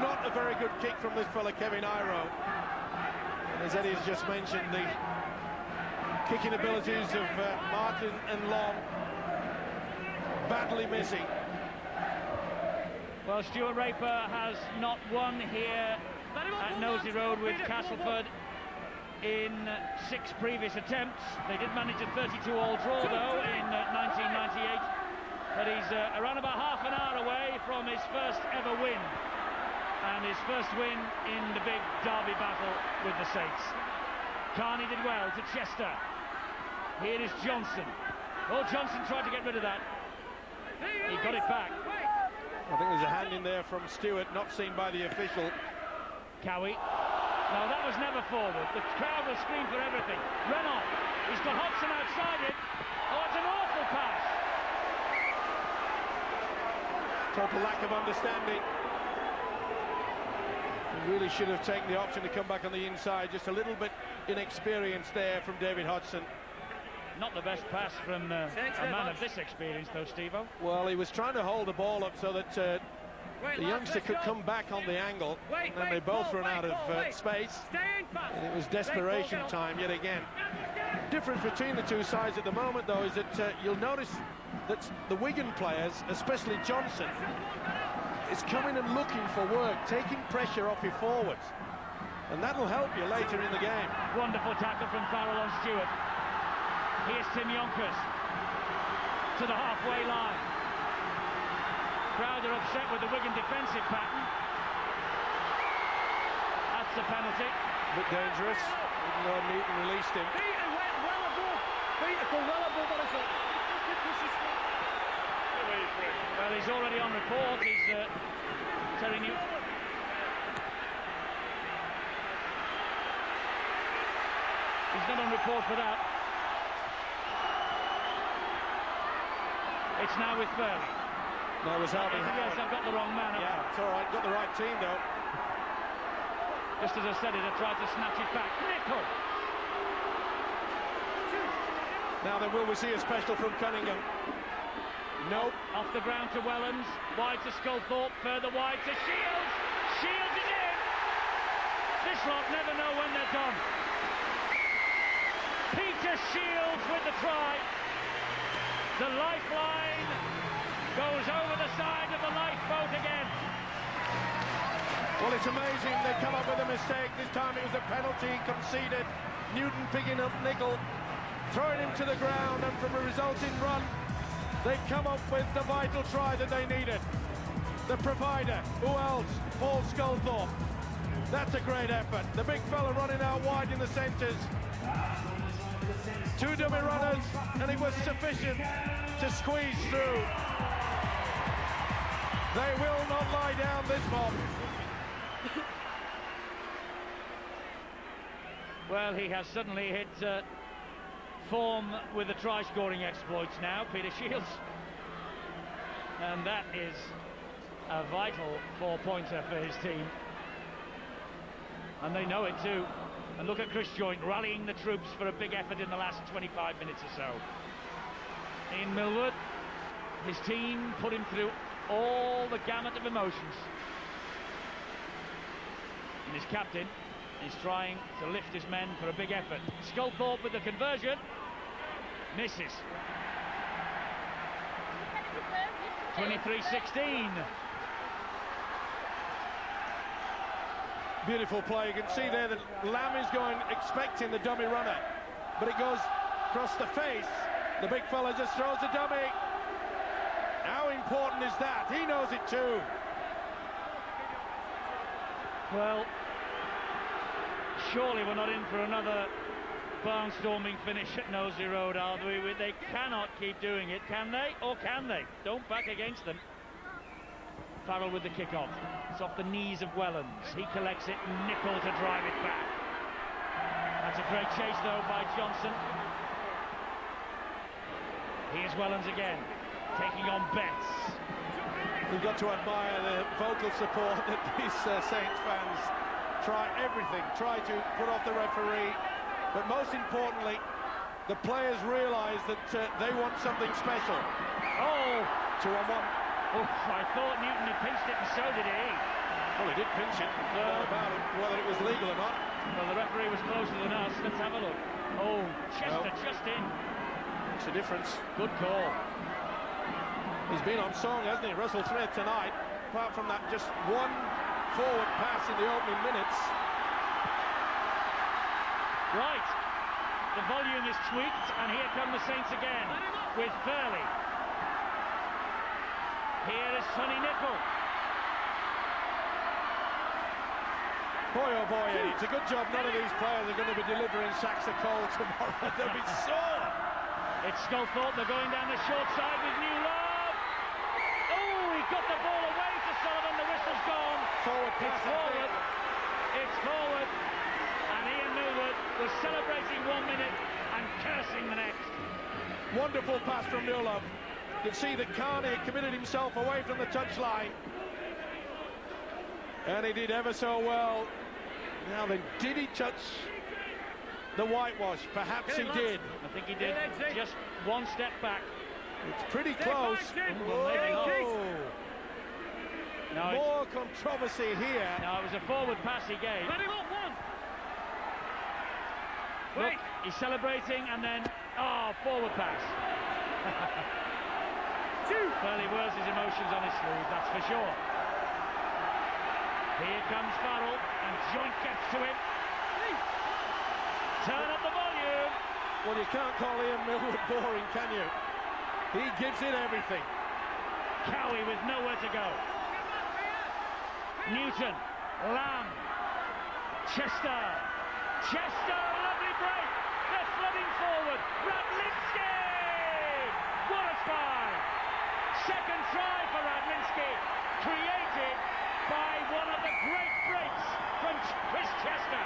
S2: Not a very good kick from this fella, Kevin Iro. And as Eddie has just mentioned, the kicking abilities of Martin and Long badly missing.
S1: Well, Stuart Raper has not won here at Nosey Road with Castleford in 6 previous attempts. They did manage a 32-all draw, though, in 1998. But he's around about half an hour away from his first ever win. And his first win in the big derby battle with the Saints. Carney did well to Chester. Here is Johnson. Oh, Johnson tried to get rid of that. He got it back.
S2: I think there's a hand in there from Stewart, not seen by the official.
S1: Cowie. No, that was never forward. The crowd will scream for everything. Renoff. He's got Hodgson outside it. Oh, it's an awful pass.
S2: Total lack of understanding. He really should have taken the option to come back on the inside. Just a little bit inexperienced there from David Hodgson.
S1: Not the best pass from a man of this experience, though, Steve-O.
S2: Well, he was trying to hold the ball up so that the youngster could come back on the angle, and then they both run out of space. And it was desperation time yet again. Difference between the two sides at the moment, though, is that you'll notice that the Wigan players, especially Johnson, is coming and looking for work, taking pressure off your forwards, and that'll help you later in the game.
S1: Wonderful tackle from Farrell on Stewart. Here's Tim Yonkers to the halfway line. Crowd are upset with the Wigan defensive pattern. That's a penalty.
S2: A bit dangerous, even though Newton released him.
S5: Peter went well above. Peter go well above what is it?
S1: Well, he's already on report. He's Terry Newton. He's not on report for that. It's now with Furley.
S2: No, it was Harvey
S1: Yes, I've got the wrong man.
S2: Yeah, it's all right. Got the right team, though.
S1: Just as I said it, I tried to snatch it back. Nickel!
S2: Now then, will we see a special from Cunningham? Nope.
S1: Off the ground to Wellens. Wide to Sculthorpe. Further wide to Shields. Shields is in! This lot never know when they're done. Peter Shields with the try. The lifeline goes over the side of the lifeboat again.
S2: Well, it's amazing they come up with a mistake. This time it was a penalty conceded. Newton picking up Nickel, throwing him to the ground, and from a resulting run, they come up with the vital try that they needed. The provider, who else? Paul Sculthorpe. That's a great effort. The big fella running out wide in the centres. 2 dummy runners, and it was sufficient to squeeze through. They will not lie down, this mob.
S1: Well, he has suddenly hit form with the try-scoring exploits now, Peter Shields. And that is a vital 4-pointer for his team. And they know it too. And look at Chris Joint rallying the troops for a big effort in the last 25 minutes or so. In Millwood, his team put him through all the gamut of emotions. And his captain is trying to lift his men for a big effort. Sculthorpe with the conversion. Misses. 23-16.
S2: Beautiful play. You can see there that Lamb is going expecting the dummy runner, but it goes across the face. The big fella just throws the dummy. How important is that? He knows it too.
S1: Well, surely we're not in for another barnstorming finish at Nosey Road, are we? They cannot keep doing it, can they? Or can they? Don't back against them. Farrell with the kick-off. It's off the knees of Wellens. He collects it, Nickel to drive it back. That's a great chase, though, by Johnson. Here's Wellens again, taking on Betts.
S2: We've got to admire the vocal support that these Saints fans try everything, try to put off the referee, but most importantly, the players realise that they want something special.
S1: Oh!
S2: 2-on-1.
S1: Oh, I thought Newton had pinched it, and so did he.
S2: Well, he did pinch it. Not about it, whether it was legal or not.
S1: Well, the referee was closer than us. Let's have a look. Oh, Chester just in.
S2: Makes a difference.
S1: Good call.
S2: He's been on song, hasn't he? Russell Thread tonight. Apart from that just one forward pass in the opening minutes.
S1: Right. The volume is tweaked, and here come the Saints again with Furley. Here is Sonny Nicol.
S2: Boy, oh boy, Eddie, it's a good job none of these players are going to be delivering sacks of coal tomorrow. They'll be sore.
S1: It's Sculthorpe. They're going down the short side with New Love. Oh, he got the ball away to Sullivan. The whistle's gone.
S2: Forward pass.
S1: It's forward. It's forward. And Ian Millward was celebrating 1 minute and cursing the next.
S2: Wonderful pass from New Love. You can see that Carney committed himself away from the touchline. And he did ever so well. Now then, did he touch the whitewash? Perhaps he did.
S1: I think he did. Just one step back.
S2: It's pretty close.
S1: No,
S2: more controversy here.
S1: No, it was a forward pass he gave. Look, he's celebrating and then, forward pass. Furley wears his emotions on his sleeve, that's for sure. Here comes Farrell, and Joint gets to him. Turn up the volume.
S2: Well, you can't call Ian Millward boring, can you? He gives it everything.
S1: Cowie with nowhere to go. Newton, Lamb, Chester, lovely break. They're flooding forward. Radlinski! What a try! Second try for Radlinski, created by one of the great breaks from Chris Chester.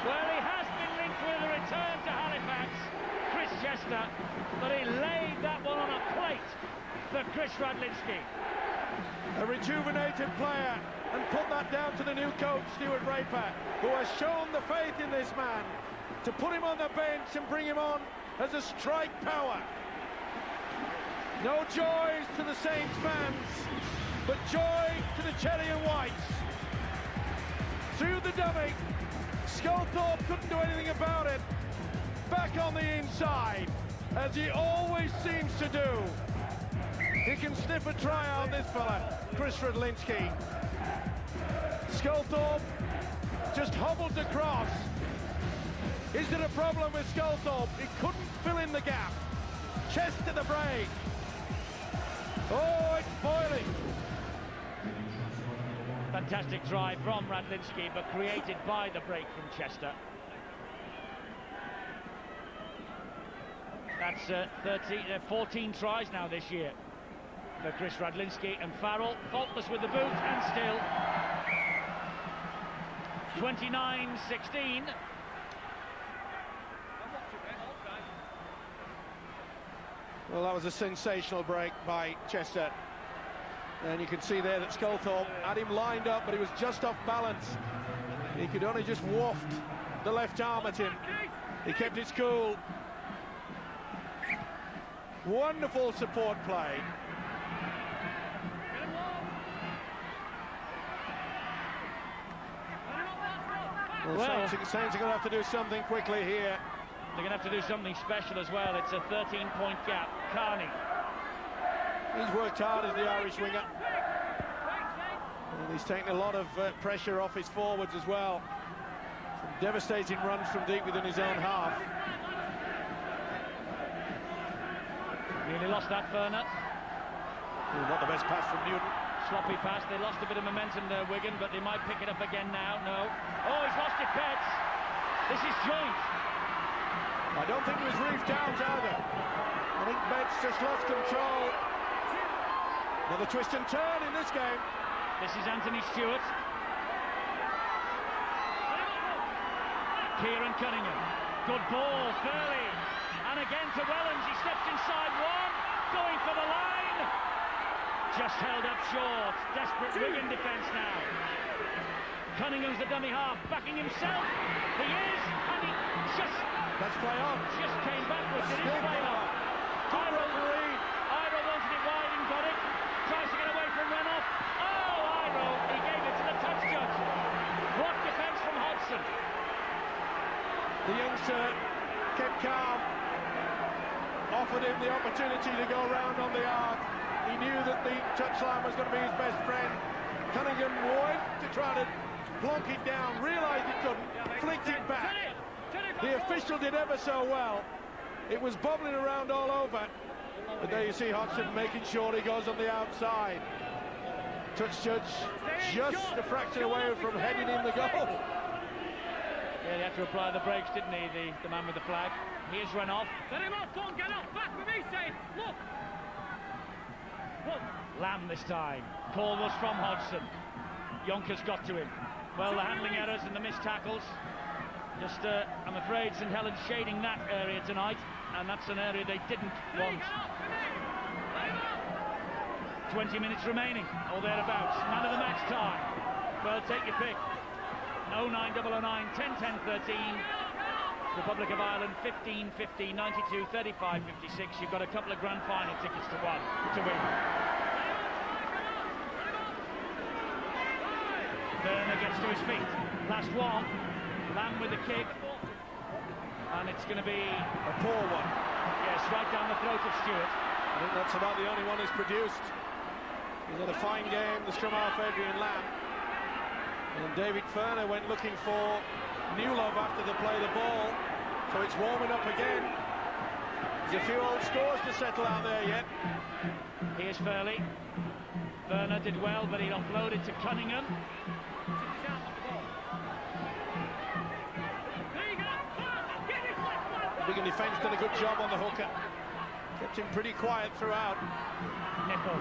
S1: Well, he has been linked with a return to Halifax, Chris Chester, but he laid that one on a plate for Chris Radlinski.
S2: A rejuvenated player, and put that down to the new coach, Stuart Raper, who has shown the faith in this man to put him on the bench and bring him on as a strike power. No joys to the Saints fans, but joy to the Cherry and Whites. Through the dummy, Sculthorpe couldn't do anything about it. Back on the inside, as he always seems to do. He can sniff a try out, this fella, Chris Radlinski. Sculthorpe just hobbled across. Is it a problem with Sculthorpe? He couldn't fill in the gap. Chest to the break. Oh, it's boiling.
S1: Fantastic drive from Radlinski, but created by the break from Chester. That's 14 tries now this year for Chris Radlinski, and Farrell faultless with the boot, and still 29-16.
S2: Well, that was a sensational break by Chester. And you can see there that Sculthorpe had him lined up, but he was just off balance. He could only just waft the left arm at him. He kept his cool. Wonderful support play. Well, Saints are going to have to do something quickly here.
S1: They're going to have to do something special as well. It's a 13-point gap. Carney.
S2: He's worked hard as the Irish winger. And he's taken a lot of pressure off his forwards as well. Some devastating runs from deep within his own half.
S1: Nearly lost that, Ferner.
S2: Not the best pass from Newton.
S1: Sloppy pass. They lost a bit of momentum there, Wigan, but they might pick it up again now. No. Oh, he's lost it, Betts. This is Joint.
S2: I don't think it was reefed out either. I think Betts just lost control. Another twist and turn in this game.
S1: This is Anthony Stewart. Kieran Cunningham. Good ball, Furley. And again to Wellens. He steps inside one. Going for the line. Just held up short. Desperate Wigan defence now. Cunningham's the dummy half. Backing himself. He is. And he just...
S2: Let's play on.
S1: Just came backwards. It is play on. Ira wanted it wide and got it. Tries to get away from Renoff.
S2: offered him the opportunity to go round on the arc. He knew that the touchline was going to be his best friend. Cunningham went to try to plonk it down, realised he couldn't, flicked it back. The official did ever so well. It was bobbling around all over. But there you see Hodgson making sure he goes on the outside. Touch judge just a fraction away from heading in the goal.
S1: Yeah, he had to apply the brakes, didn't he, the man with the flag. Here's run off.
S19: Let him off, don't get off, back with me, say, look!
S1: Lamb this time. Call was from Hodgson. Yonkers got to him. Well, the handling errors and the missed tackles. Just, I'm afraid St Helens shading that area tonight, and that's an area they didn't want. 20 minutes remaining, or thereabouts. Man of the match time. Well, take your pick. 09009 10 10 13. Republic of Ireland 15 15 92 35 56. You've got a couple of grand final tickets to win. Turner gets to his feet. Last one. Lamb with the kick. And it's going to be
S2: a poor one.
S1: Yes, right down the throat of Stewart.
S2: I think that's about the only one he's produced. He's had a fine game, the scrum half Adrian Lamb. And David Ferner went looking for new love after they play the ball. So it's warming up again. There's a few old scores to settle out there yet.
S1: Here's Furley. Ferner did well, but he offloaded to Cunningham.
S2: Wigan defence did a good job on the hooker. Kept him pretty quiet throughout.
S1: Nickel.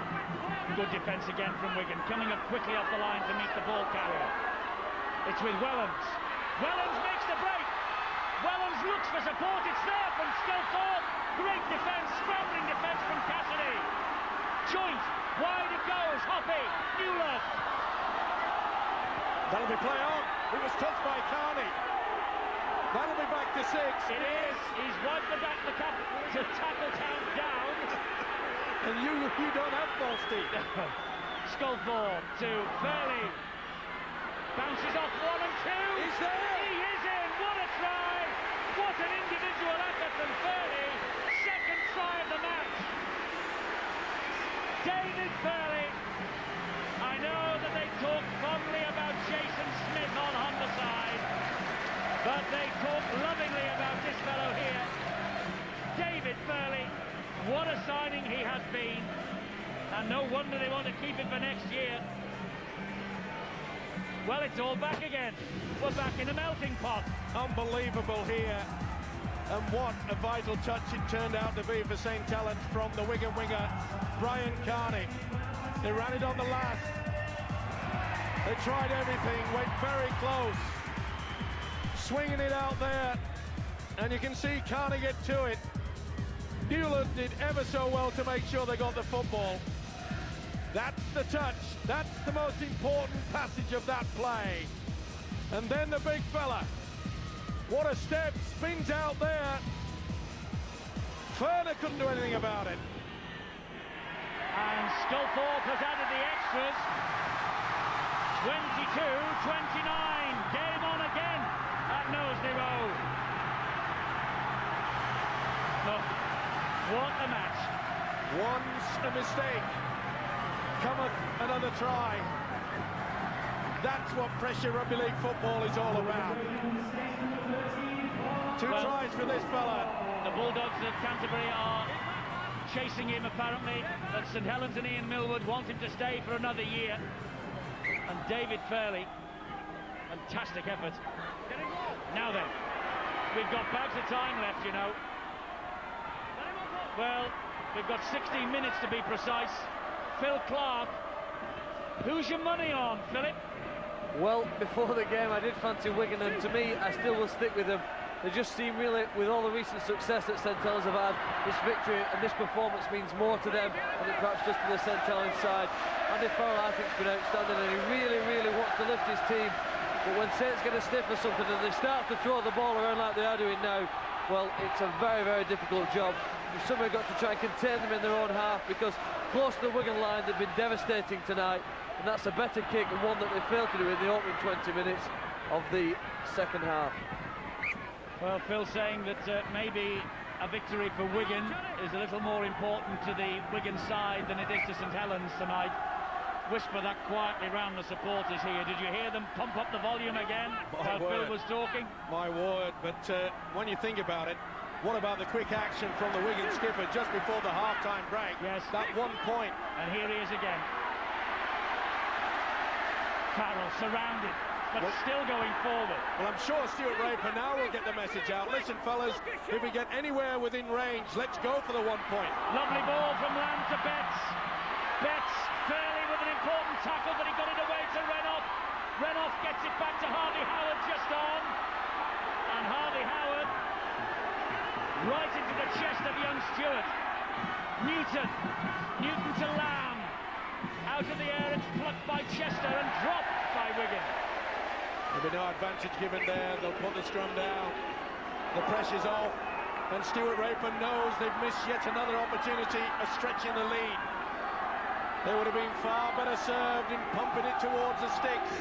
S1: Good defence again from Wigan. Coming up quickly off the line to meet the ball carrier. It's with Wellens. Wellens makes the break. Wellens looks for support. It's there from Skelthorpe. Great defence. Scrambling defence from Cassidy. Joint. Wide it goes. Hoppy. Newland.
S2: That'll be play on. It was touched by Carney. That'll be back to 6.
S1: It is. He's wiped the back of the cap to tackle town down.
S2: And you don't have ball, Steve.
S1: Sculthorpe to Fairley. Bounces off 1 and 2.
S2: He's there.
S1: He is in. What a try. What an individual effort from Fairley. Second try of the match. David Fairley. I know that they talk fondly about Jason Smith on Humberside, but they talk lovingly about this fellow here. David Fairley. What a signing he has been, and no wonder they want to keep him for next year. Well, it's all back again. We're back in the melting pot.
S2: Unbelievable here, and what a vital touch it turned out to be for St Helens from the Wigan winger, Brian Carney. They ran it on the last. They tried everything, went very close. Swinging it out there, and you can see Carney get to it. Newland did ever so well to make sure they got the football. That's the touch. That's the most important passage of that play. And then the big fella. What a step. Spins out there. Ferner couldn't do anything about it.
S1: And Sculthorpe has added the extras. 22-29. Game on again at Knowsley Road. Look, what a match.
S2: Once a mistake, cometh another try. That's what pressure rugby league football is all about. Two tries for this fella.
S1: The Bulldogs of Canterbury are chasing him apparently, but St Helens and Ian Millwood want him to stay for another year. And David Fairley, fantastic effort. Now then, we've got bags of time left, you know. Well, we've got 16 minutes to be precise. Phil Clark, who's your money on, Philip?
S5: Well, before the game I did fancy Wigan, and to me I still will stick with them. They just seem really, with all the recent success that St Helens have had, this victory and this performance means more to them than it perhaps just to the St Helens side. Andy Farrell, I think, has been outstanding, and he really, really wants to lift his team. But when Saints get a sniff or something and they start to throw the ball around like they are doing now, well, it's a very, very difficult job. You've somehow got to try and contain them in their own half, because close to the Wigan line they've been devastating tonight, and that's a better kick and one that they failed to do in the opening 20 minutes of the second half.
S1: Well, Phil saying that maybe a victory for Wigan is a little more important to the Wigan side than it is to St Helens tonight. Whisper that quietly round the supporters here. Did you hear them pump up the volume again while Phil was talking?
S2: My word, but when you think about it, what about the quick action from the Wigan skipper just before the half-time break?
S1: Yes.
S2: That 1 point.
S1: And here he is again. Farrell surrounded, but still going forward.
S2: Well, I'm sure Stuart Raper now will get the message out. Listen, fellas, if we get anywhere within range, let's go for the 1 point.
S1: Lovely ball from Lamb to Betts. Betts fairly with an important tackle, but he got it away to Renoff. Renoff gets it back to Harvey Howard just on. And Harvey Howard right into the chest of young Stewart. Newton to Lamb. Out of the air, it's plucked by Chester and dropped by Wigan.
S2: There'll be no advantage given there. They'll put the scrum down. The pressure's off. And Stuart Raper knows they've missed yet another opportunity of stretching the lead. They would have been far better served in pumping it towards the sticks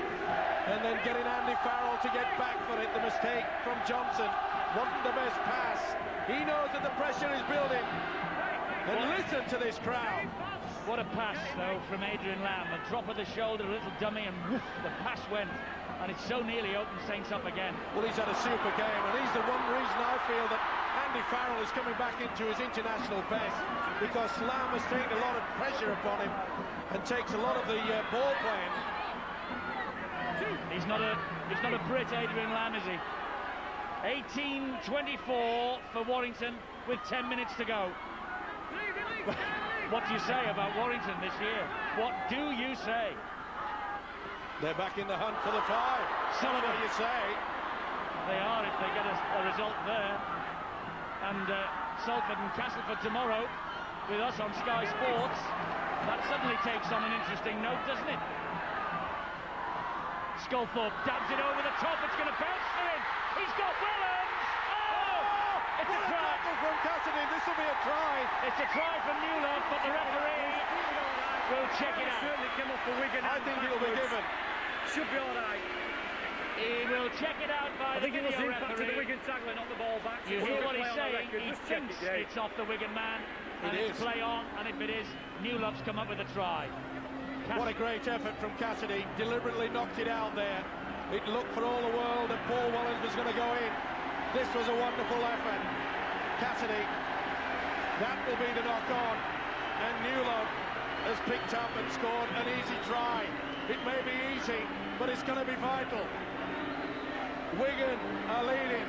S2: and then getting Andy Farrell to get back for it. The mistake from Johnson wasn't the best pass. He knows that the pressure is building. And listen to this crowd.
S1: What a pass, though, from Adrian Lamb. A drop of the shoulder, a little dummy, and woof, the pass went. And it so nearly opened Saints up again.
S2: Well, he's had a super game, and he's the one reason I feel that Andy Farrell is coming back into his international best, because Lamb has taken a lot of pressure upon him and takes a lot of the ball playing.
S1: He's not a Brit, Adrian Lamb, is he? 18-24 for Warrington with 10 minutes to go. What do you say about Warrington this year? What do you say?
S2: They're back in the hunt for the 5.
S1: Sullivan,
S2: what you say.
S1: They are if they get a result there. And Salford and Castleford tomorrow with us on Sky Sports. That suddenly takes on an interesting note, doesn't it? Sculthorpe dabs it over the top. It's going to bounce for him. He's got Willems. Oh! It's a try
S2: from Cassidy. This will be a try.
S1: It's a try from Newland, but the referee will check it out.
S17: Certainly came off for Wigan.
S2: I think it'll be given.
S17: Should be all right.
S1: He will check it out by the video referee.
S17: I think it was the impact of the Wigan tackler, not the ball back.
S1: You hear what he's saying? He thinks it's off the Wigan man. And it's play on, and if it is, Newlove's come up with a try.
S2: What a great effort from Cassidy. Deliberately knocked it out there. It looked for all the world that Paul Wellens was going to go in. This was a wonderful effort. Cassidy, that will be the knock-on. And Newlove has picked up and scored an easy try. It may be easy, but it's going to be vital. Wigan are leading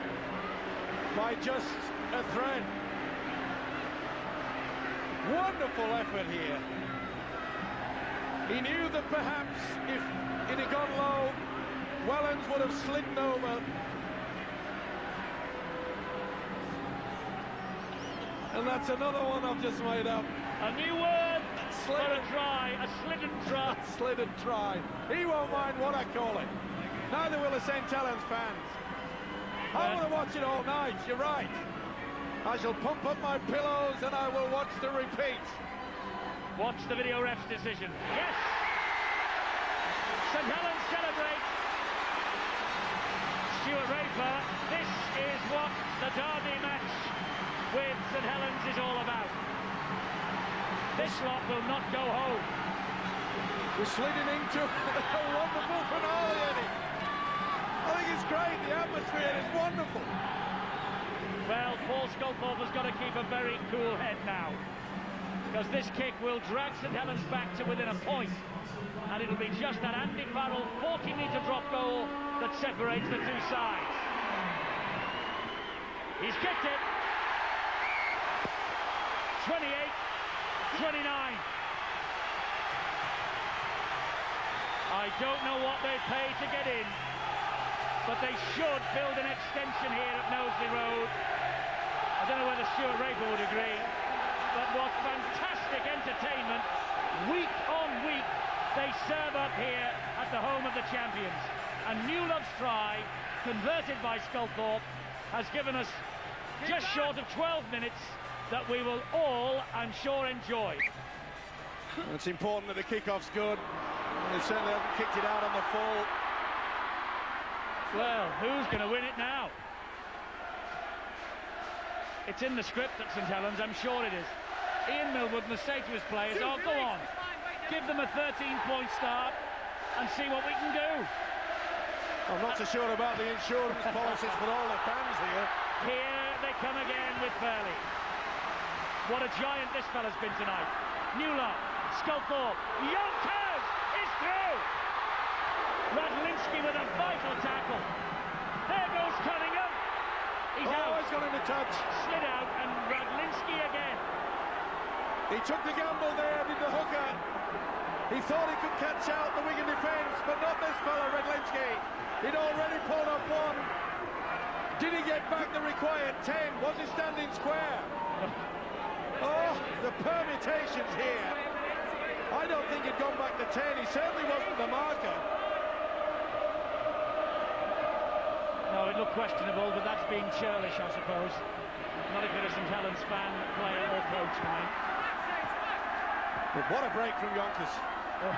S2: by just a thread. Wonderful effort here. He knew that perhaps if it had gone low, Wellens would have slidden over. And that's another one I've just made up.
S1: A new word for a try, a slidden try.
S2: Slidden try. He won't mind what I call it. Neither will the St Helens fans. I want to watch it all night, you're right. I shall pump up my pillows and I will watch the repeat.
S1: Watch the video ref's decision. Yes! St Helens celebrate. Stuart Raper, this is what the derby match with St Helens is all about. This lot will not go home.
S2: We're sliding into a wonderful finale, Eddie. I think it's great, the atmosphere is wonderful.
S1: Well, Paul Sculthorpe has got to keep a very cool head now, because this kick will drag St Helens back to within a point, and it'll be just that Andy Farrell 40-metre drop goal that separates the two sides. He's kicked it. 28-29. I don't know what they pay to get in, but they should build an extension here at Knowsley Road. I don't know whether Stuart Raper would agree, but what fantastic entertainment, week on week, they serve up here at the home of the champions. And Newlove's try, converted by Sculthorpe, has given us just short of 12 minutes that we will all, I'm sure, enjoy.
S2: It's important that the kick-off's good. They certainly haven't kicked it out on the full.
S1: Well, who's going to win it now? It's in the script at St Helens, I'm sure it is. Ian Millwood must say to his players, oh, go on, give them a 13-point start and see what we can do.
S2: I'm not so sure about the insurance policies for all the fans here.
S1: Here they come again with Fairley. What a giant this fella's been tonight. Newland, Sculthorpe, Yonkers is through! Radlinski with a vital tackle. There goes Cunningham. He's out.
S2: He's gone into touch.
S1: Slid out, and Radlinski again.
S2: He took the gamble there, did the hooker. He thought he could catch out the Wigan defence, but not this fella, Radlinski. He'd already pulled up one. Did he get back the required 10? Was he standing square? Oh, the permutations here. I don't think he'd gone back to 10. He certainly wasn't the marker.
S1: No, it looked questionable, but that's being churlish, I suppose. Not a good St Helens fan, player or coach mind.
S2: But what a break from Yonkers.
S1: Oh.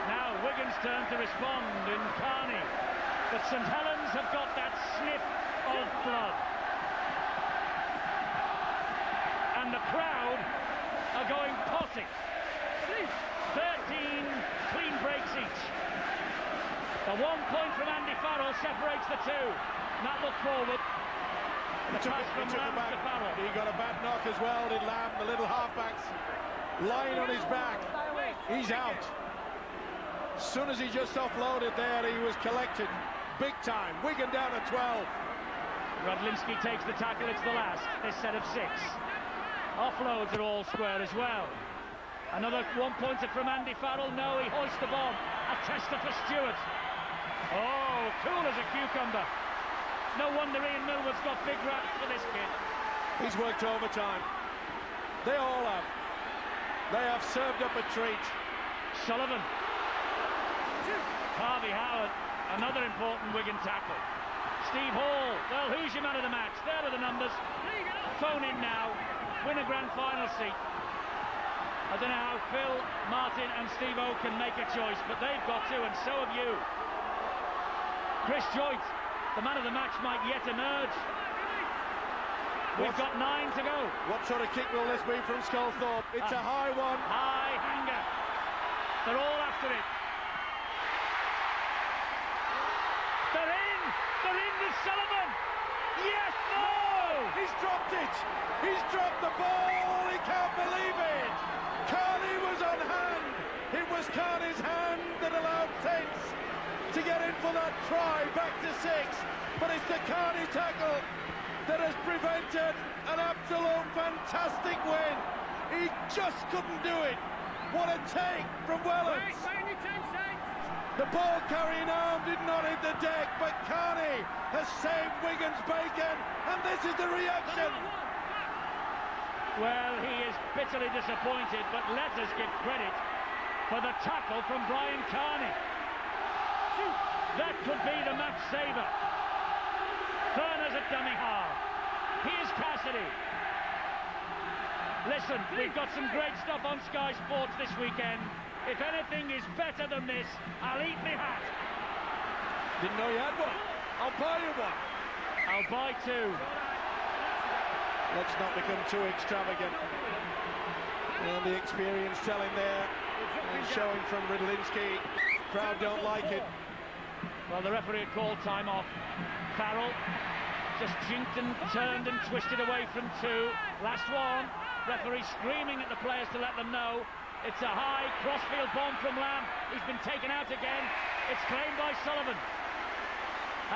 S1: Now Wigan's turn to respond in Carney. But St Helens have got that sniff of blood. And the crowd are going potty. 13 clean breaks each. The 1 point from Andy Farrell separates the two. Matt looked forward. The pass from Lamb to Farrell.
S2: He got a bad knock as well, did Lamb. The little halfback's lying on his back. He's out. As soon as he just offloaded there, he was collected. Big time. Wigan down to 12.
S1: Radlinski takes the tackle. It's the last. This set of 6. Offloads are all square as well. Another 1-pointer from Andy Farrell. No, he hoists the bomb. A tester for Stewart. Oh, cool as a cucumber. No wonder Ian Millwood's got big raps for this kid.
S2: He's worked overtime. They all have. They have served up a treat.
S1: Sullivan. Harvey Howard. Another important Wigan tackle. Steve Hall. Well, who's your man of the match? There are the numbers. Phone in now. Win a grand final seat. I don't know how Phil, Martin and Steve-O can make a choice, but they've got to, and so have you. Chris Joyce, the man of the match, might yet emerge. We've got 9 to go.
S2: What sort of kick will this be from Sculthorpe? It's a high one.
S1: High hanger. They're all after it. They're in! They're in with Sullivan! Yes! No!
S2: He's dropped it! He's dropped the ball! He can't believe it! Carney was on hand! It was Carney's hand that allowed Saints to get in for that try back to 6. But it's the Carney tackle that has prevented an absolute fantastic win. He just couldn't do it. What a take from Wellens. The ball carrying arm did not hit the deck, but Carney has saved Wigan's bacon, and this is the reaction.
S1: Well, he is bitterly disappointed, but let us give credit for the tackle from Brian Carney. That could be the match saver. Turner's a dummy half. Here's Cassidy. Listen, we've got some great stuff on Sky Sports this weekend. If anything is better than this, I'll eat me hat.
S2: Didn't know you had one. I'll buy you one.
S1: I'll buy 2.
S2: Let's not become too extravagant. And the experience telling there and showing from Radlinski. Crowd don't like it.
S1: Well, the referee had called time off. Farrell just jinked and turned and twisted away from 2. Last one. Referee screaming at the players to let them know. It's a high crossfield bomb from Lamb. He's been taken out again. It's claimed by Sullivan.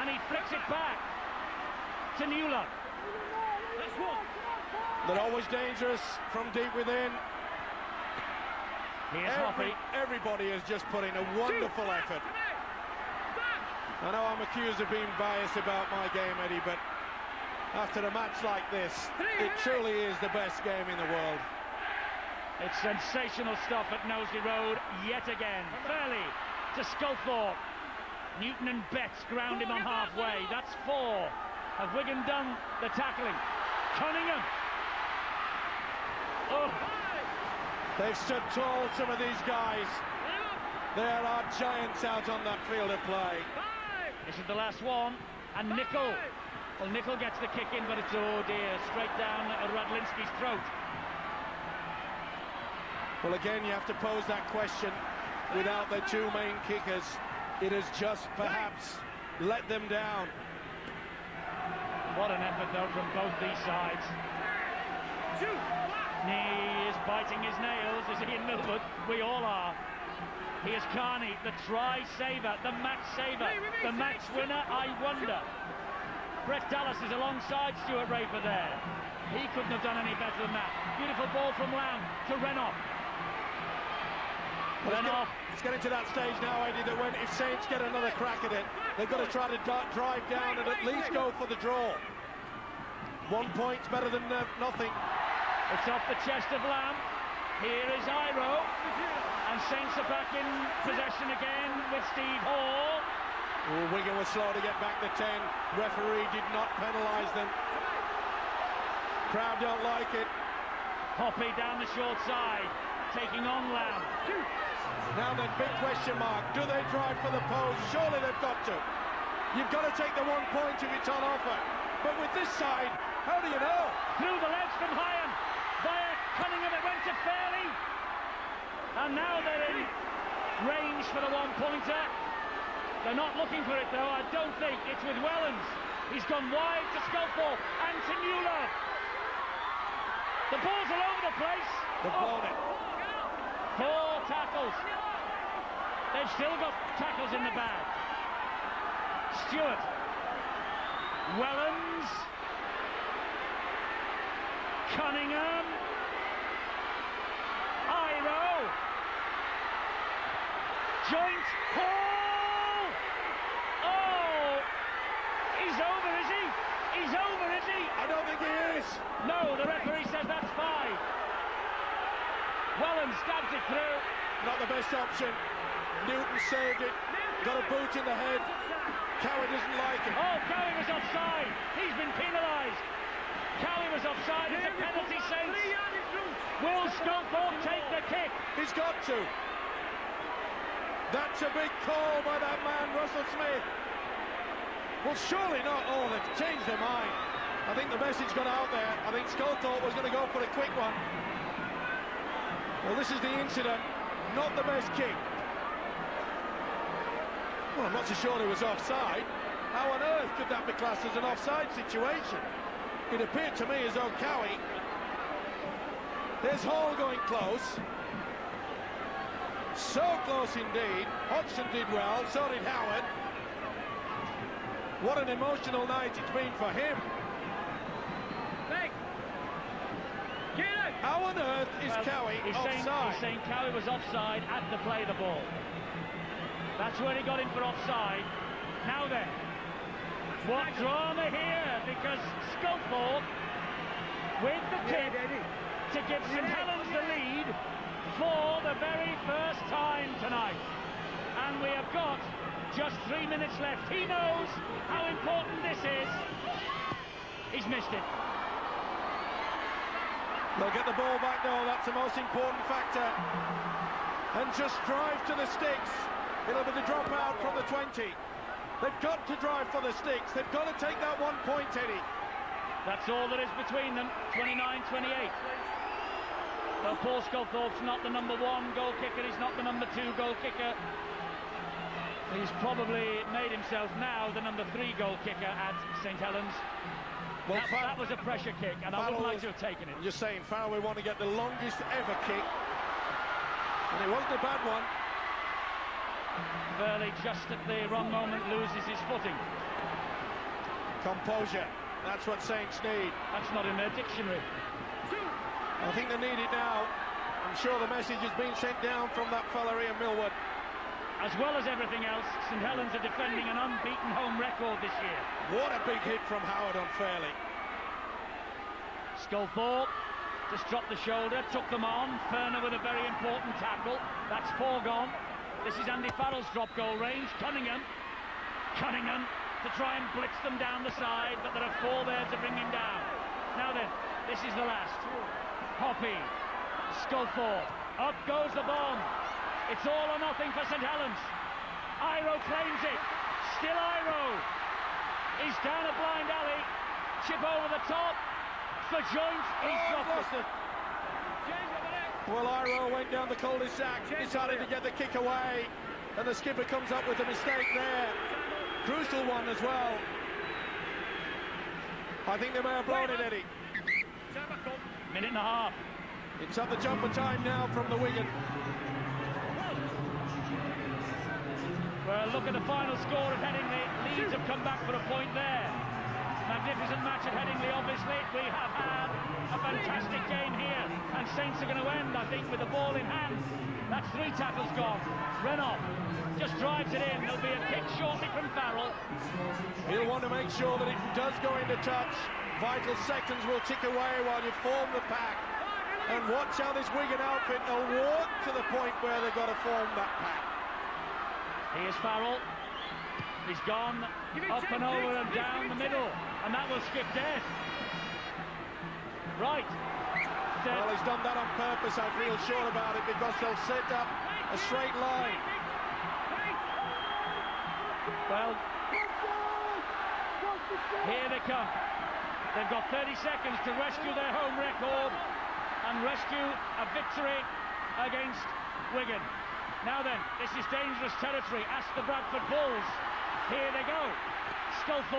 S1: And he flicks it back to Newland.
S2: They're always dangerous from deep within.
S1: Here's Hoppy.
S2: Everybody has just put in a wonderful effort. I know I'm accused of being biased about my game, Eddie, but after a match like this, it truly is the best game in the world.
S1: It's sensational stuff at Knowsley Road yet again. Fairley to Sculthorpe. Newton and Betts ground him on halfway. That's 4. Have Wigan done the tackling? Cunningham. Oh.
S2: They've stood tall, some of these guys. There are giants out on that field of play.
S1: This is the last one. And Nicol Well, Nicol gets the kick in, but it's, oh dear, straight down Radlinski's throat.
S2: Well, again, you have to pose that question. Without their two main kickers, it has just perhaps let them down.
S1: What an effort, though, from both these sides. He is biting his nails, is he in Millwood? We all are. He is Carney, the try-saver, the match saver, the match winner, I wonder. Brett Dallas is alongside Stuart Raper there. He couldn't have done any better than that. Beautiful ball from Lamb to Renoff.
S2: Well, it's getting to that stage now, Eddie, that when if Saints get another crack at it, they've got to try to drive down and at least go for the draw. 1 point's better than nothing.
S1: It's off the chest of Lamb. Here is Iro. And Saints are back in possession again with Steve Hall.
S2: Oh, Wigan was slow to get back to 10. Referee did not penalise them. Crowd don't like it.
S1: Hoppy down the short side, taking on Lamb.
S2: Now then, big question mark. Do they drive for the post? Surely they've got to. You've got to take the 1 point if it's on offer. But with this side, how do you know?
S1: Through the legs from Hyan. Via Cunningham, it went to Fairley. And now they're in range for the 1-pointer. They're not looking for it, though, I don't think. It's with Wellens. He's gone wide to Sculthorpe and to Mueller. The ball's all over the place.
S2: They've blown it.
S1: 4 tackles. They've still got tackles in the bag. Stewart. Wellens. Cunningham. Iro. Joint. Hall. Oh! He's over, is he? He's over, is he?
S2: I don't think he is.
S1: No, the referee says that's 5. Wellens stabs it through.
S2: Not the best option. Newton saved it. Got a boot in the head. Cowie doesn't like it.
S1: Oh, Cowie was offside. He's been penalised. Cowie was offside. It's a penalty, Saints. Will Sculthorpe take the kick?
S2: He's got to. That's a big call by that man, Russell Smith. Well, surely not. Oh, they've changed their mind. I think the message got out there. I think Sculthorpe was going to go for a quick one. Well, this is the incident. Not the best kick. Well, I'm not so sure he was offside. How on earth could that be classed as an offside situation? It appeared to me as though Cowie... There's Hall going close. So close indeed. Hodgson did well, so did Howard. What an emotional night it's been for him. How on earth is Cowie offside?
S1: He's saying Cowie was offside at the play of the ball. That's where he got in for offside. Now then, what drama here, because Sculthorpe with the kick to give St Helens the lead for the very first time tonight. And we have got just 3 minutes left. He knows how important this is. He's missed it.
S2: They'll get the ball back though, that's the most important factor. And just drive to the sticks. It'll be the dropout from the 20. They've got to drive for the sticks. They've got to take that 1 point, Eddie.
S1: That's all there is between them, 29-28. Well, Paul Sculthorpe's not the number 1 goal kicker, he's not the number 2 goal kicker. He's probably made himself now the number 3 goal kicker at St Helens. Well, that was a pressure kick, and I would like to have taken it.
S2: I'm just saying, Farrell, we want to get the longest ever kick. And it wasn't a bad one.
S1: Burley, just at the wrong moment, loses his footing.
S2: Composure, that's what Saints need.
S1: That's not in their dictionary.
S2: I think they need it now. I'm sure the message has been sent down from that fella Ian Millwood.
S1: As well as everything else, St Helens are defending an unbeaten home record this year.
S2: What a big hit from Howard on Fairley.
S1: Sculthorpe just dropped the shoulder, took them on. Ferner with a very important tackle. That's 4 gone. This is Andy Farrell's drop goal range. Cunningham to try and blitz them down the side, but there are 4 there to bring him down. Now then, this is the last. Hoppy, Sculthorpe, up goes the bomb. It's all or nothing for St Helens. Iro claims it. Still Iro. He's down a blind alley. Chip over the top. For Joint, he's dropped it.
S2: Well, Iro went down the cul-de-sac, decided to get the kick away, and the skipper comes up with a mistake there. Crucial one as well. I think they may have blown it, Eddie.
S1: Minute and a half.
S2: It's up the jumper time now from the Wigan.
S1: Well, look at the final score at Headingley. Leeds have come back for a point there. Magnificent match at Headingley, obviously. We have had a fantastic game here, and Saints are going to end, I think, with the ball in hand. That's 3 tackles gone. Renoff just drives it in. There'll be a kick shortly from Farrell.
S2: He'll want to make sure that it does go into touch. Vital seconds will tick away while you form the pack. And watch how this Wigan outfit will walk to the point where they've got to form that pack.
S1: Here's Farrell. He's gone up and over and down the middle, and that will skip dead. Right.
S2: Well, he's done that on purpose, I feel sure about it, because they'll set up a straight line.
S1: Well, here they come. They've got 30 seconds to rescue their home record and rescue a victory against Wigan. Now then, this is dangerous territory. Ask the Bradford Bulls. Here they go. Still 4.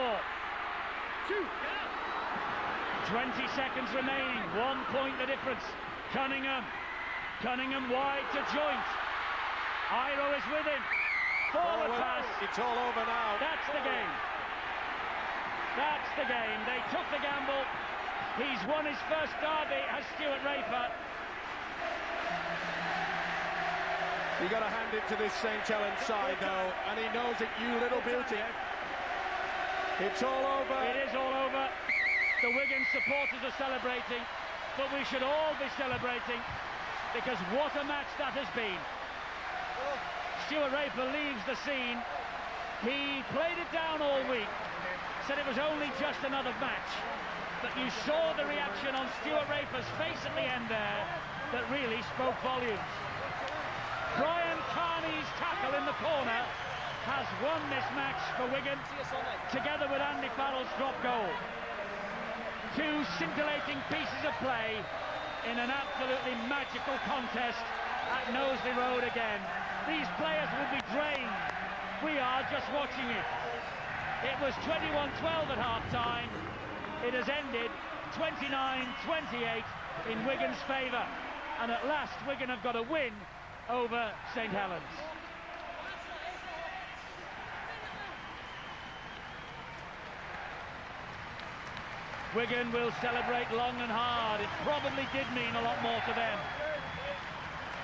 S1: 20 seconds remaining. 1 point the difference. Cunningham wide to Joint. Iro is with him. Forward pass.
S2: It's all over now.
S1: That's the game. That's the game. They took the gamble. He's won his first derby as Stuart Raper.
S2: You got to hand it to this St. Helens side though, and he knows it. You little beauty. It's all over.
S1: It is all over. The Wigan supporters are celebrating, but we should all be celebrating, because what a match that has been. Stuart Raper leaves the scene. He played it down all week, said it was only just another match, but you saw the reaction on Stuart Raper's face at the end there that really spoke volumes. Brian Carney's tackle in the corner has won this match for Wigan, together with Andy Farrell's drop goal. 2 scintillating pieces of play in an absolutely magical contest at Knowsley Road again. These players will be drained. We are just watching it. It was 21-12 at half-time. It has ended 29-28 in Wigan's favour. And at last, Wigan have got a win over St. Helens. Wigan will celebrate long and hard. It probably did mean a lot more to them.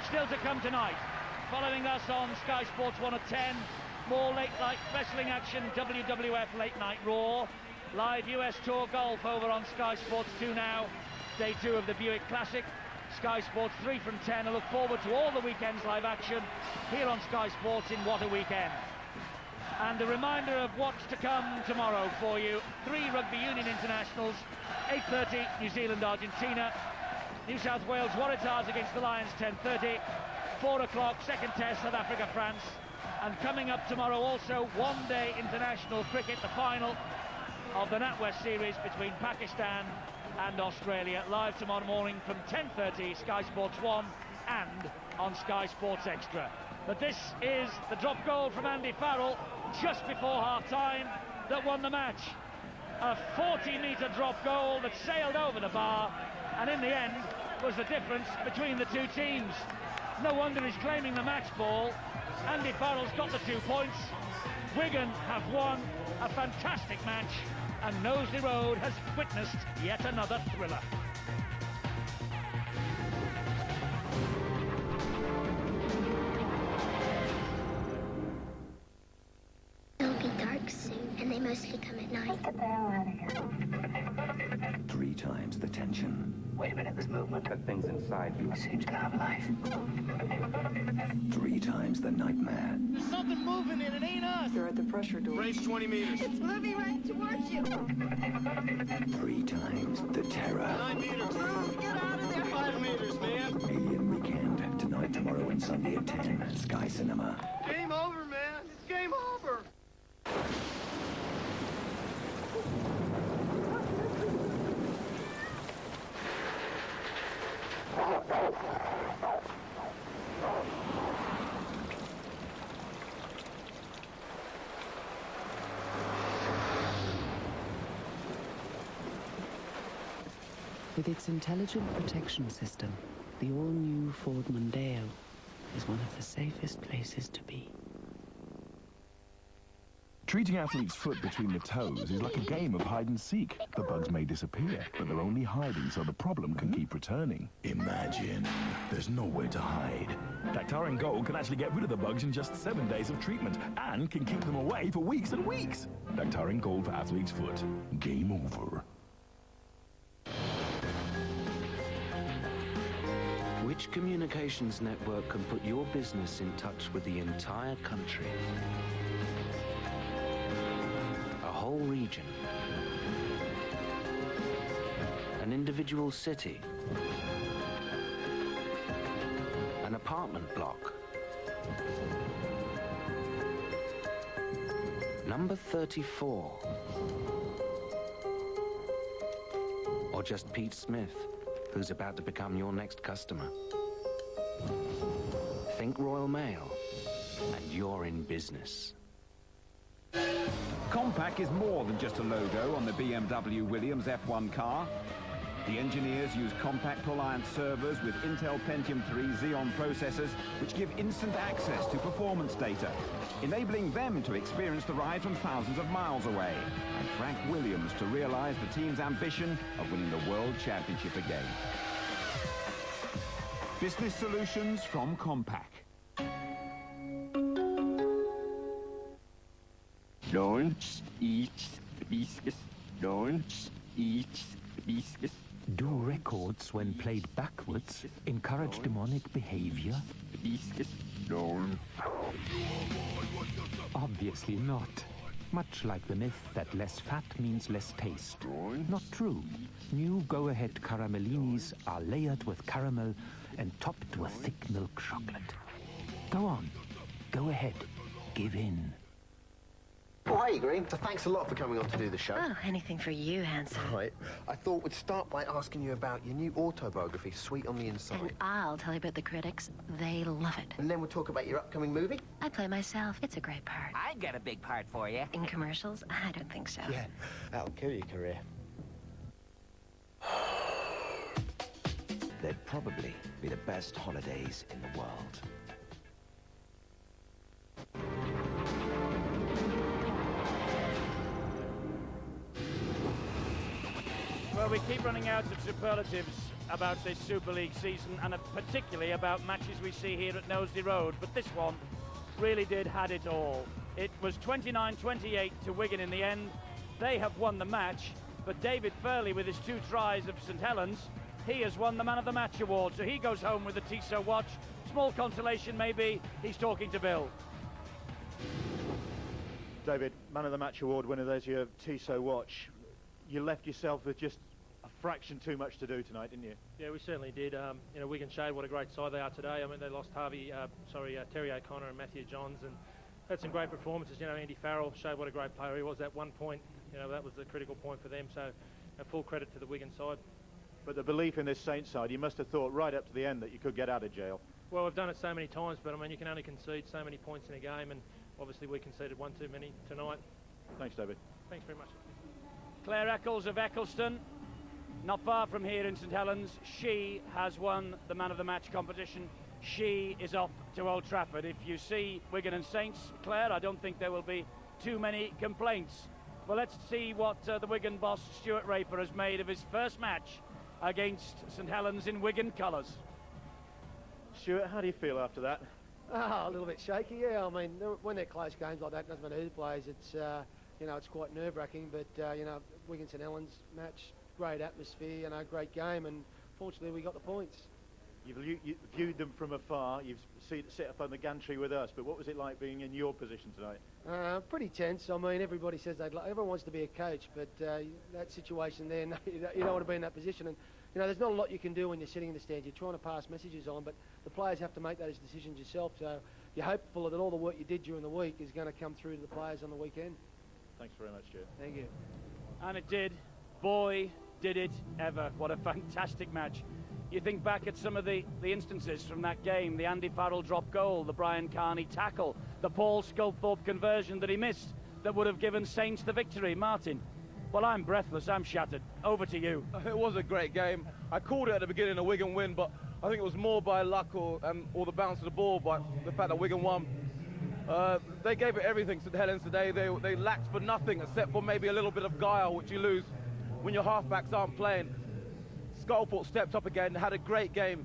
S1: Still to come tonight. Following us on Sky Sports 1 at 10. More late-night wrestling action, WWF Late Night Raw. Live US Tour Golf over on Sky Sports 2 now. Day 2 of the Buick Classic. Sky Sports 3 from 10. I look forward to all the weekend's live action here on Sky Sports in What a Weekend. And a reminder of what's to come tomorrow for you. 3 Rugby Union internationals, 8:30 New Zealand, Argentina. New South Wales Waratahs against the Lions, 10:30. 4 o'clock, second test, South Africa, France. And coming up tomorrow also, one-day international cricket, the final of the NatWest series between Pakistan and Australia. Live tomorrow morning from 10:30, Sky Sports 1 and on Sky Sports Extra. But this is the drop goal from Andy Farrell just before half-time that won the match. A 40-metre drop goal that sailed over the bar, and in the end was the difference between the two teams. No wonder he's claiming the match ball. Andy Farrell's got the 2 points. Wigan have won a fantastic match, and Knowsley Road has witnessed yet another thriller.
S4: It'll be dark soon, and they mostly come at night.
S8: 3 times the tension.
S23: Wait a minute, there's movement. That thing's inside you. Seems to have life.
S8: 3 times the nightmare.
S23: There's something moving in it, ain't us. You're at the pressure door.
S10: Range 20 meters.
S23: It's moving right towards you.
S8: 3 times the terror.
S10: 9 meters.
S23: Get out of there.
S10: 5 meters, man.
S8: Alien Weekend. Tonight, tomorrow, and Sunday at 10. Sky Cinema.
S10: Game over, man. It's game over.
S6: With its intelligent protection system, the all-new Ford Mondeo is one of the safest places to be.
S7: Treating athlete's foot between the toes is like a game of hide and seek. The bugs may disappear, but they're only hiding so the problem can keep returning. Imagine there's nowhere to hide. Dactarin Gold can actually get rid of the bugs in just 7 days of treatment and can keep them away for weeks and weeks. Dactarin Gold for athlete's foot. Game over.
S6: Which communications network can put your business in touch with the entire country? A whole region? An individual city? An apartment block? Number 34? Or just Pete Smith, who's about to become your next customer? Think Royal Mail, and you're in business.
S9: Compaq is more than just a logo on the BMW Williams F1 car. The engineers use Compaq ProLiant servers with Intel Pentium 3 Xeon processors, which give instant access to performance data, enabling them to experience the ride from thousands of miles away, and Frank Williams to realize the team's ambition of winning the World Championship again. Business solutions from Compaq.
S11: Don't eat biscuits. Don't eat biscuits.
S16: Do records, when played backwards, encourage demonic behavior?
S11: Biscuits. Don't.
S16: Obviously not. Much like the myth that less fat means less taste. Not true. New go-ahead caramellinis are layered with caramel and topped with thick milk chocolate. Go on. Go ahead. Give in.
S26: Oh, hey, Green. So thanks a lot for coming on to do the show.
S27: Oh, anything for you, handsome.
S26: Right. I thought we'd start by asking you about your new autobiography, Sweet on the Inside.
S27: And I'll tell you about the critics. They love it.
S26: And then we'll talk about your upcoming movie.
S27: I play myself. It's a great part.
S28: I've got a big part for you.
S27: In commercials? I don't think so.
S26: Yeah, that'll kill your career.
S8: They'd probably be the best holidays in the world.
S1: Well, we keep running out of superlatives about this Super League season, and particularly about matches we see here at Knowsley Road, but this one really did had it all. It was 29-28 to Wigan in the end. They have won the match, but David Furley, with his 2 tries of St Helens, he has won the Man of the Match award, so he goes home with the Tissot watch. Small consolation maybe, he's talking to Bill.
S3: David, Man of the Match award winner, there's your Tissot watch. You left yourself with just a fraction too much to do tonight, didn't you?
S29: Yeah, we certainly did. You know, Wigan showed what a great side they are today. I mean, they lost Terry O'Connor and Matthew Johns, and had some great performances. You know, Andy Farrell showed what a great player he was. At one point, you know, that was the critical point for them. So, full credit to the Wigan side.
S3: But the belief in this Saints side, you must have thought right up to the end that you could get out of jail.
S29: Well, we've done it so many times, but I mean, you can only concede so many points in a game, and obviously we conceded one too many tonight.
S3: Thanks, David.
S29: Thanks very much.
S1: Claire Eccles of Eccleston, not far from here in St Helens. She has won the Man of the Match competition. She is off to Old Trafford. If you see Wigan and Saints, Claire, I don't think there will be too many complaints. Well, let's see what the Wigan boss, Stuart Raper, has made of his first match against St Helens in Wigan colours.
S3: Stuart, how do you feel after that?
S30: Oh, a little bit shaky, yeah. I mean, when they're close games like that, doesn't matter who plays, it's, you know, it's quite nerve-wracking, but, you know, Wigan St Helens match, great atmosphere, you know, great game, and fortunately we got the points.
S3: You've viewed them from afar, you've sit up on the gantry with us, but what was it like being in your position tonight?
S30: Pretty tense. I mean, everybody says everyone wants to be a coach, but that situation there, you don't want to be in that position. And you know, there's not a lot you can do when you're sitting in the stands. You're trying to pass messages on, but the players have to make those decisions yourself. So you're hopeful that all the work you did during the week is going to come through to the players on the weekend.
S3: Thanks very much, Stuart.
S30: Thank you.
S1: And it did. Boy, did it ever. What a fantastic match. You think back at some of the instances from that game, the Andy Farrell drop goal, the Brian Carney tackle, the Paul Sculthorpe conversion that he missed that would have given Saints the victory. Martin?
S19: Well, I'm breathless. I'm shattered. Over to you.
S17: It was a great game. I called it at the beginning a Wigan win, but I think it was more by luck or the bounce of the ball, by the fact that Wigan won. They gave it everything, St Helens today. They lacked for nothing except for maybe a little bit of guile, which you lose when your halfbacks aren't playing. Sculthorpe stepped up again, had a great game.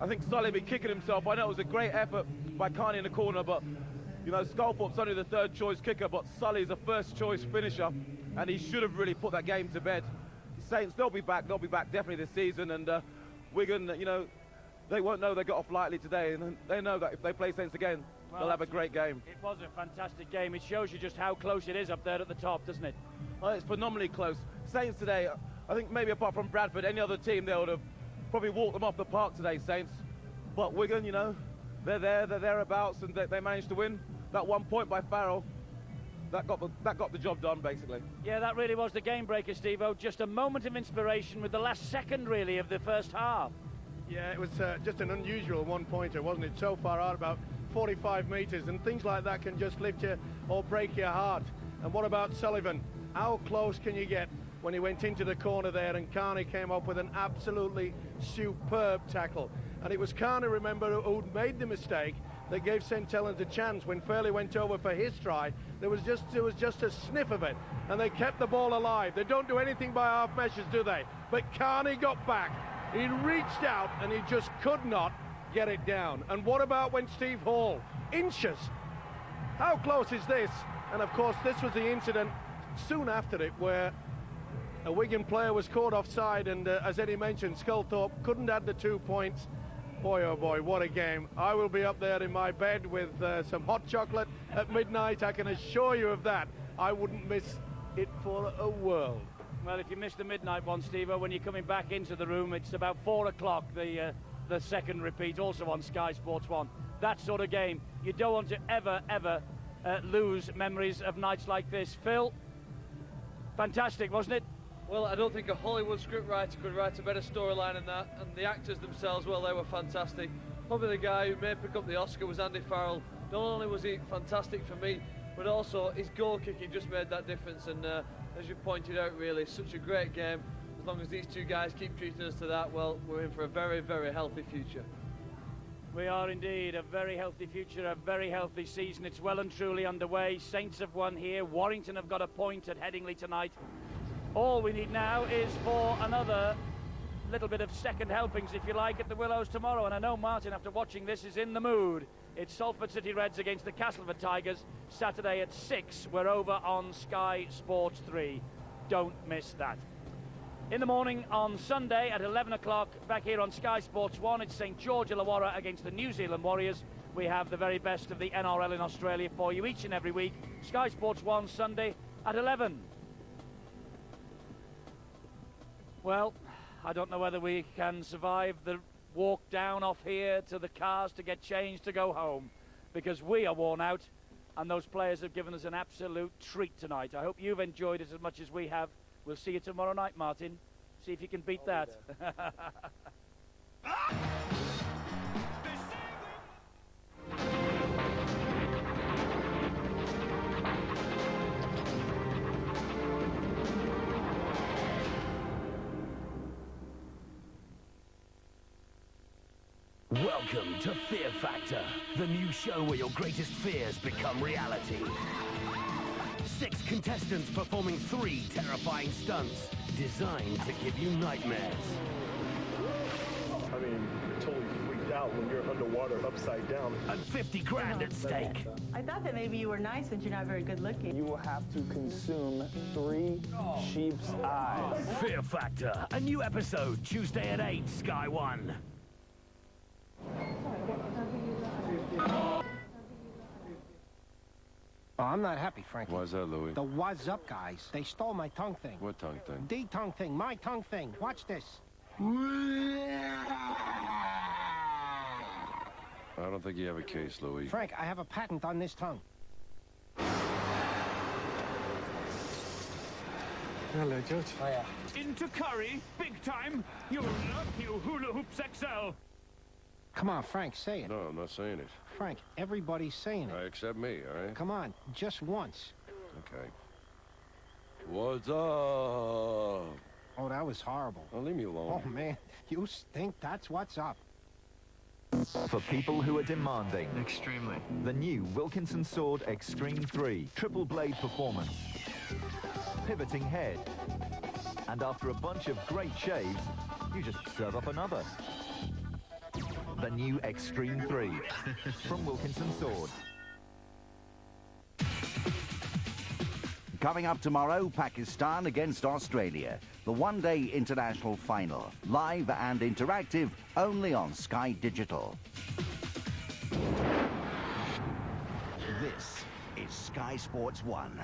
S17: I think Sully be kicking himself. I know it was a great effort by Carney in the corner, but you know, Sculthorpe's only the third choice kicker, but Sully's a first choice finisher, and he should have really put that game to bed. Saints, they'll be back definitely this season, and Wigan, you know, they won't know they got off lightly today, and they know that if they play Saints again, they'll have a great game.
S19: It was a fantastic game. It shows you just how close it is up there at the top, doesn't it?
S17: Well, it's phenomenally close. Saints today, I think maybe apart from Bradford, any other team, they would have probably walked them off the park today, Saints. But Wigan, you know, they're thereabouts, and they managed to win. That 1 point by Farrell, that got the job done, basically.
S19: Yeah, that really was the game breaker, Steve-O. Just a moment of inspiration with the last second, really, of the first half.
S2: Yeah, it was just an unusual one-pointer, wasn't it? So far out, about 45 metres, and things like that can just lift you or break your heart. And what about Sullivan? How close can you get when he went into the corner there, and Carney came up with an absolutely superb tackle? And it was Carney, remember, who'd made the mistake that gave St Helens a chance when Fairley went over for his try. There was just a sniff of it, and they kept the ball alive. They don't do anything by half measures, do they? But Carney got back. He reached out, and he just could not get it down. And what about when Steve Hall? Inches. How close is this? And of course, this was the incident soon after it where a Wigan player was caught offside, and as Eddie mentioned, Sculthorpe couldn't add the 2 points. Boy, oh boy, what a game. I will be up there in my bed with some hot chocolate at midnight. I can assure you of that. I wouldn't miss it for a world.
S19: Well, if you missed the midnight one, Steve-O, when you're coming back into the room, it's about 4 o'clock, the second repeat, also on Sky Sports 1. That sort of game. You don't want to ever lose memories of nights like this. Phil, fantastic, wasn't it?
S5: Well, I don't think a Hollywood scriptwriter could write a better storyline than that, and the actors themselves, well, they were fantastic. Probably the guy who may pick up the Oscar was Andy Farrell. Not only was he fantastic for me, but also his goal kicking just made that difference, and as you pointed out, really, such a great game. As long as these two guys keep treating us to that, well, we're in for a very, very healthy future.
S19: We are indeed. A very healthy future, a very healthy season. It's well and truly underway. Saints have won here. Warrington have got a point at Headingley tonight. All we need now is for another little bit of second helpings, if you like, at the Willows tomorrow. And I know Martin, after watching this, is in the mood. It's Salford City Reds against the Castleford Tigers, Saturday at 6. We're over on Sky Sports 3. Don't miss that. In the morning on Sunday at 11 o'clock, back here on Sky Sports 1, it's St George Illawarra against the New Zealand Warriors. We have the very best of the NRL in Australia for you each and every week. Sky Sports 1, Sunday at 11. Well, I don't know whether we can survive the walk down off here to the cars to get changed to go home, because we are worn out and those players have given us an absolute treat tonight. I hope you've enjoyed it as much as we have. We'll see you tomorrow night, Martin. See if you can beat that.
S8: Welcome to Fear Factor, the new show where your greatest fears become reality. 6 contestants performing 3 terrifying stunts designed to give you nightmares.
S12: I mean, you're totally freaked out when you're underwater upside down.
S8: And 50 grand at stake.
S13: I thought that maybe you were nice since you're not very good looking.
S12: You will have to consume 3 sheep's eyes.
S8: Fear Factor, a new episode Tuesday at 8, Sky 1.
S14: Oh, I'm not happy, Frankie.
S15: Why's that, Louis?
S14: The what's up guys. They stole my tongue thing.
S15: What tongue thing?
S14: The tongue thing, my tongue thing. Watch this.
S15: I don't think you have a case, Louis.
S14: Frank, I have a patent on this tongue.
S12: Hello, George.
S14: Hiya.
S19: Into curry, big time. You'll love you Hula Hoops XL.
S14: Come on, Frank, say it.
S15: No, I'm not saying it.
S14: Frank, everybody's saying it.
S15: Except me, all right?
S14: Come on, just once.
S15: Okay. What's up?
S14: Oh, that was horrible.
S15: Oh, leave me alone.
S14: Oh, man, you stink. That's what's up.
S4: For people who are demanding.
S10: Extremely.
S4: The new Wilkinson Sword Extreme 3 triple blade performance. Pivoting head. And after a bunch of great shaves, you just serve up another. The new Extreme 3 from Wilkinson Sword.
S18: Coming up tomorrow, Pakistan against Australia. The one-day international final. Live and interactive, only on Sky Digital. This is Sky Sports 1.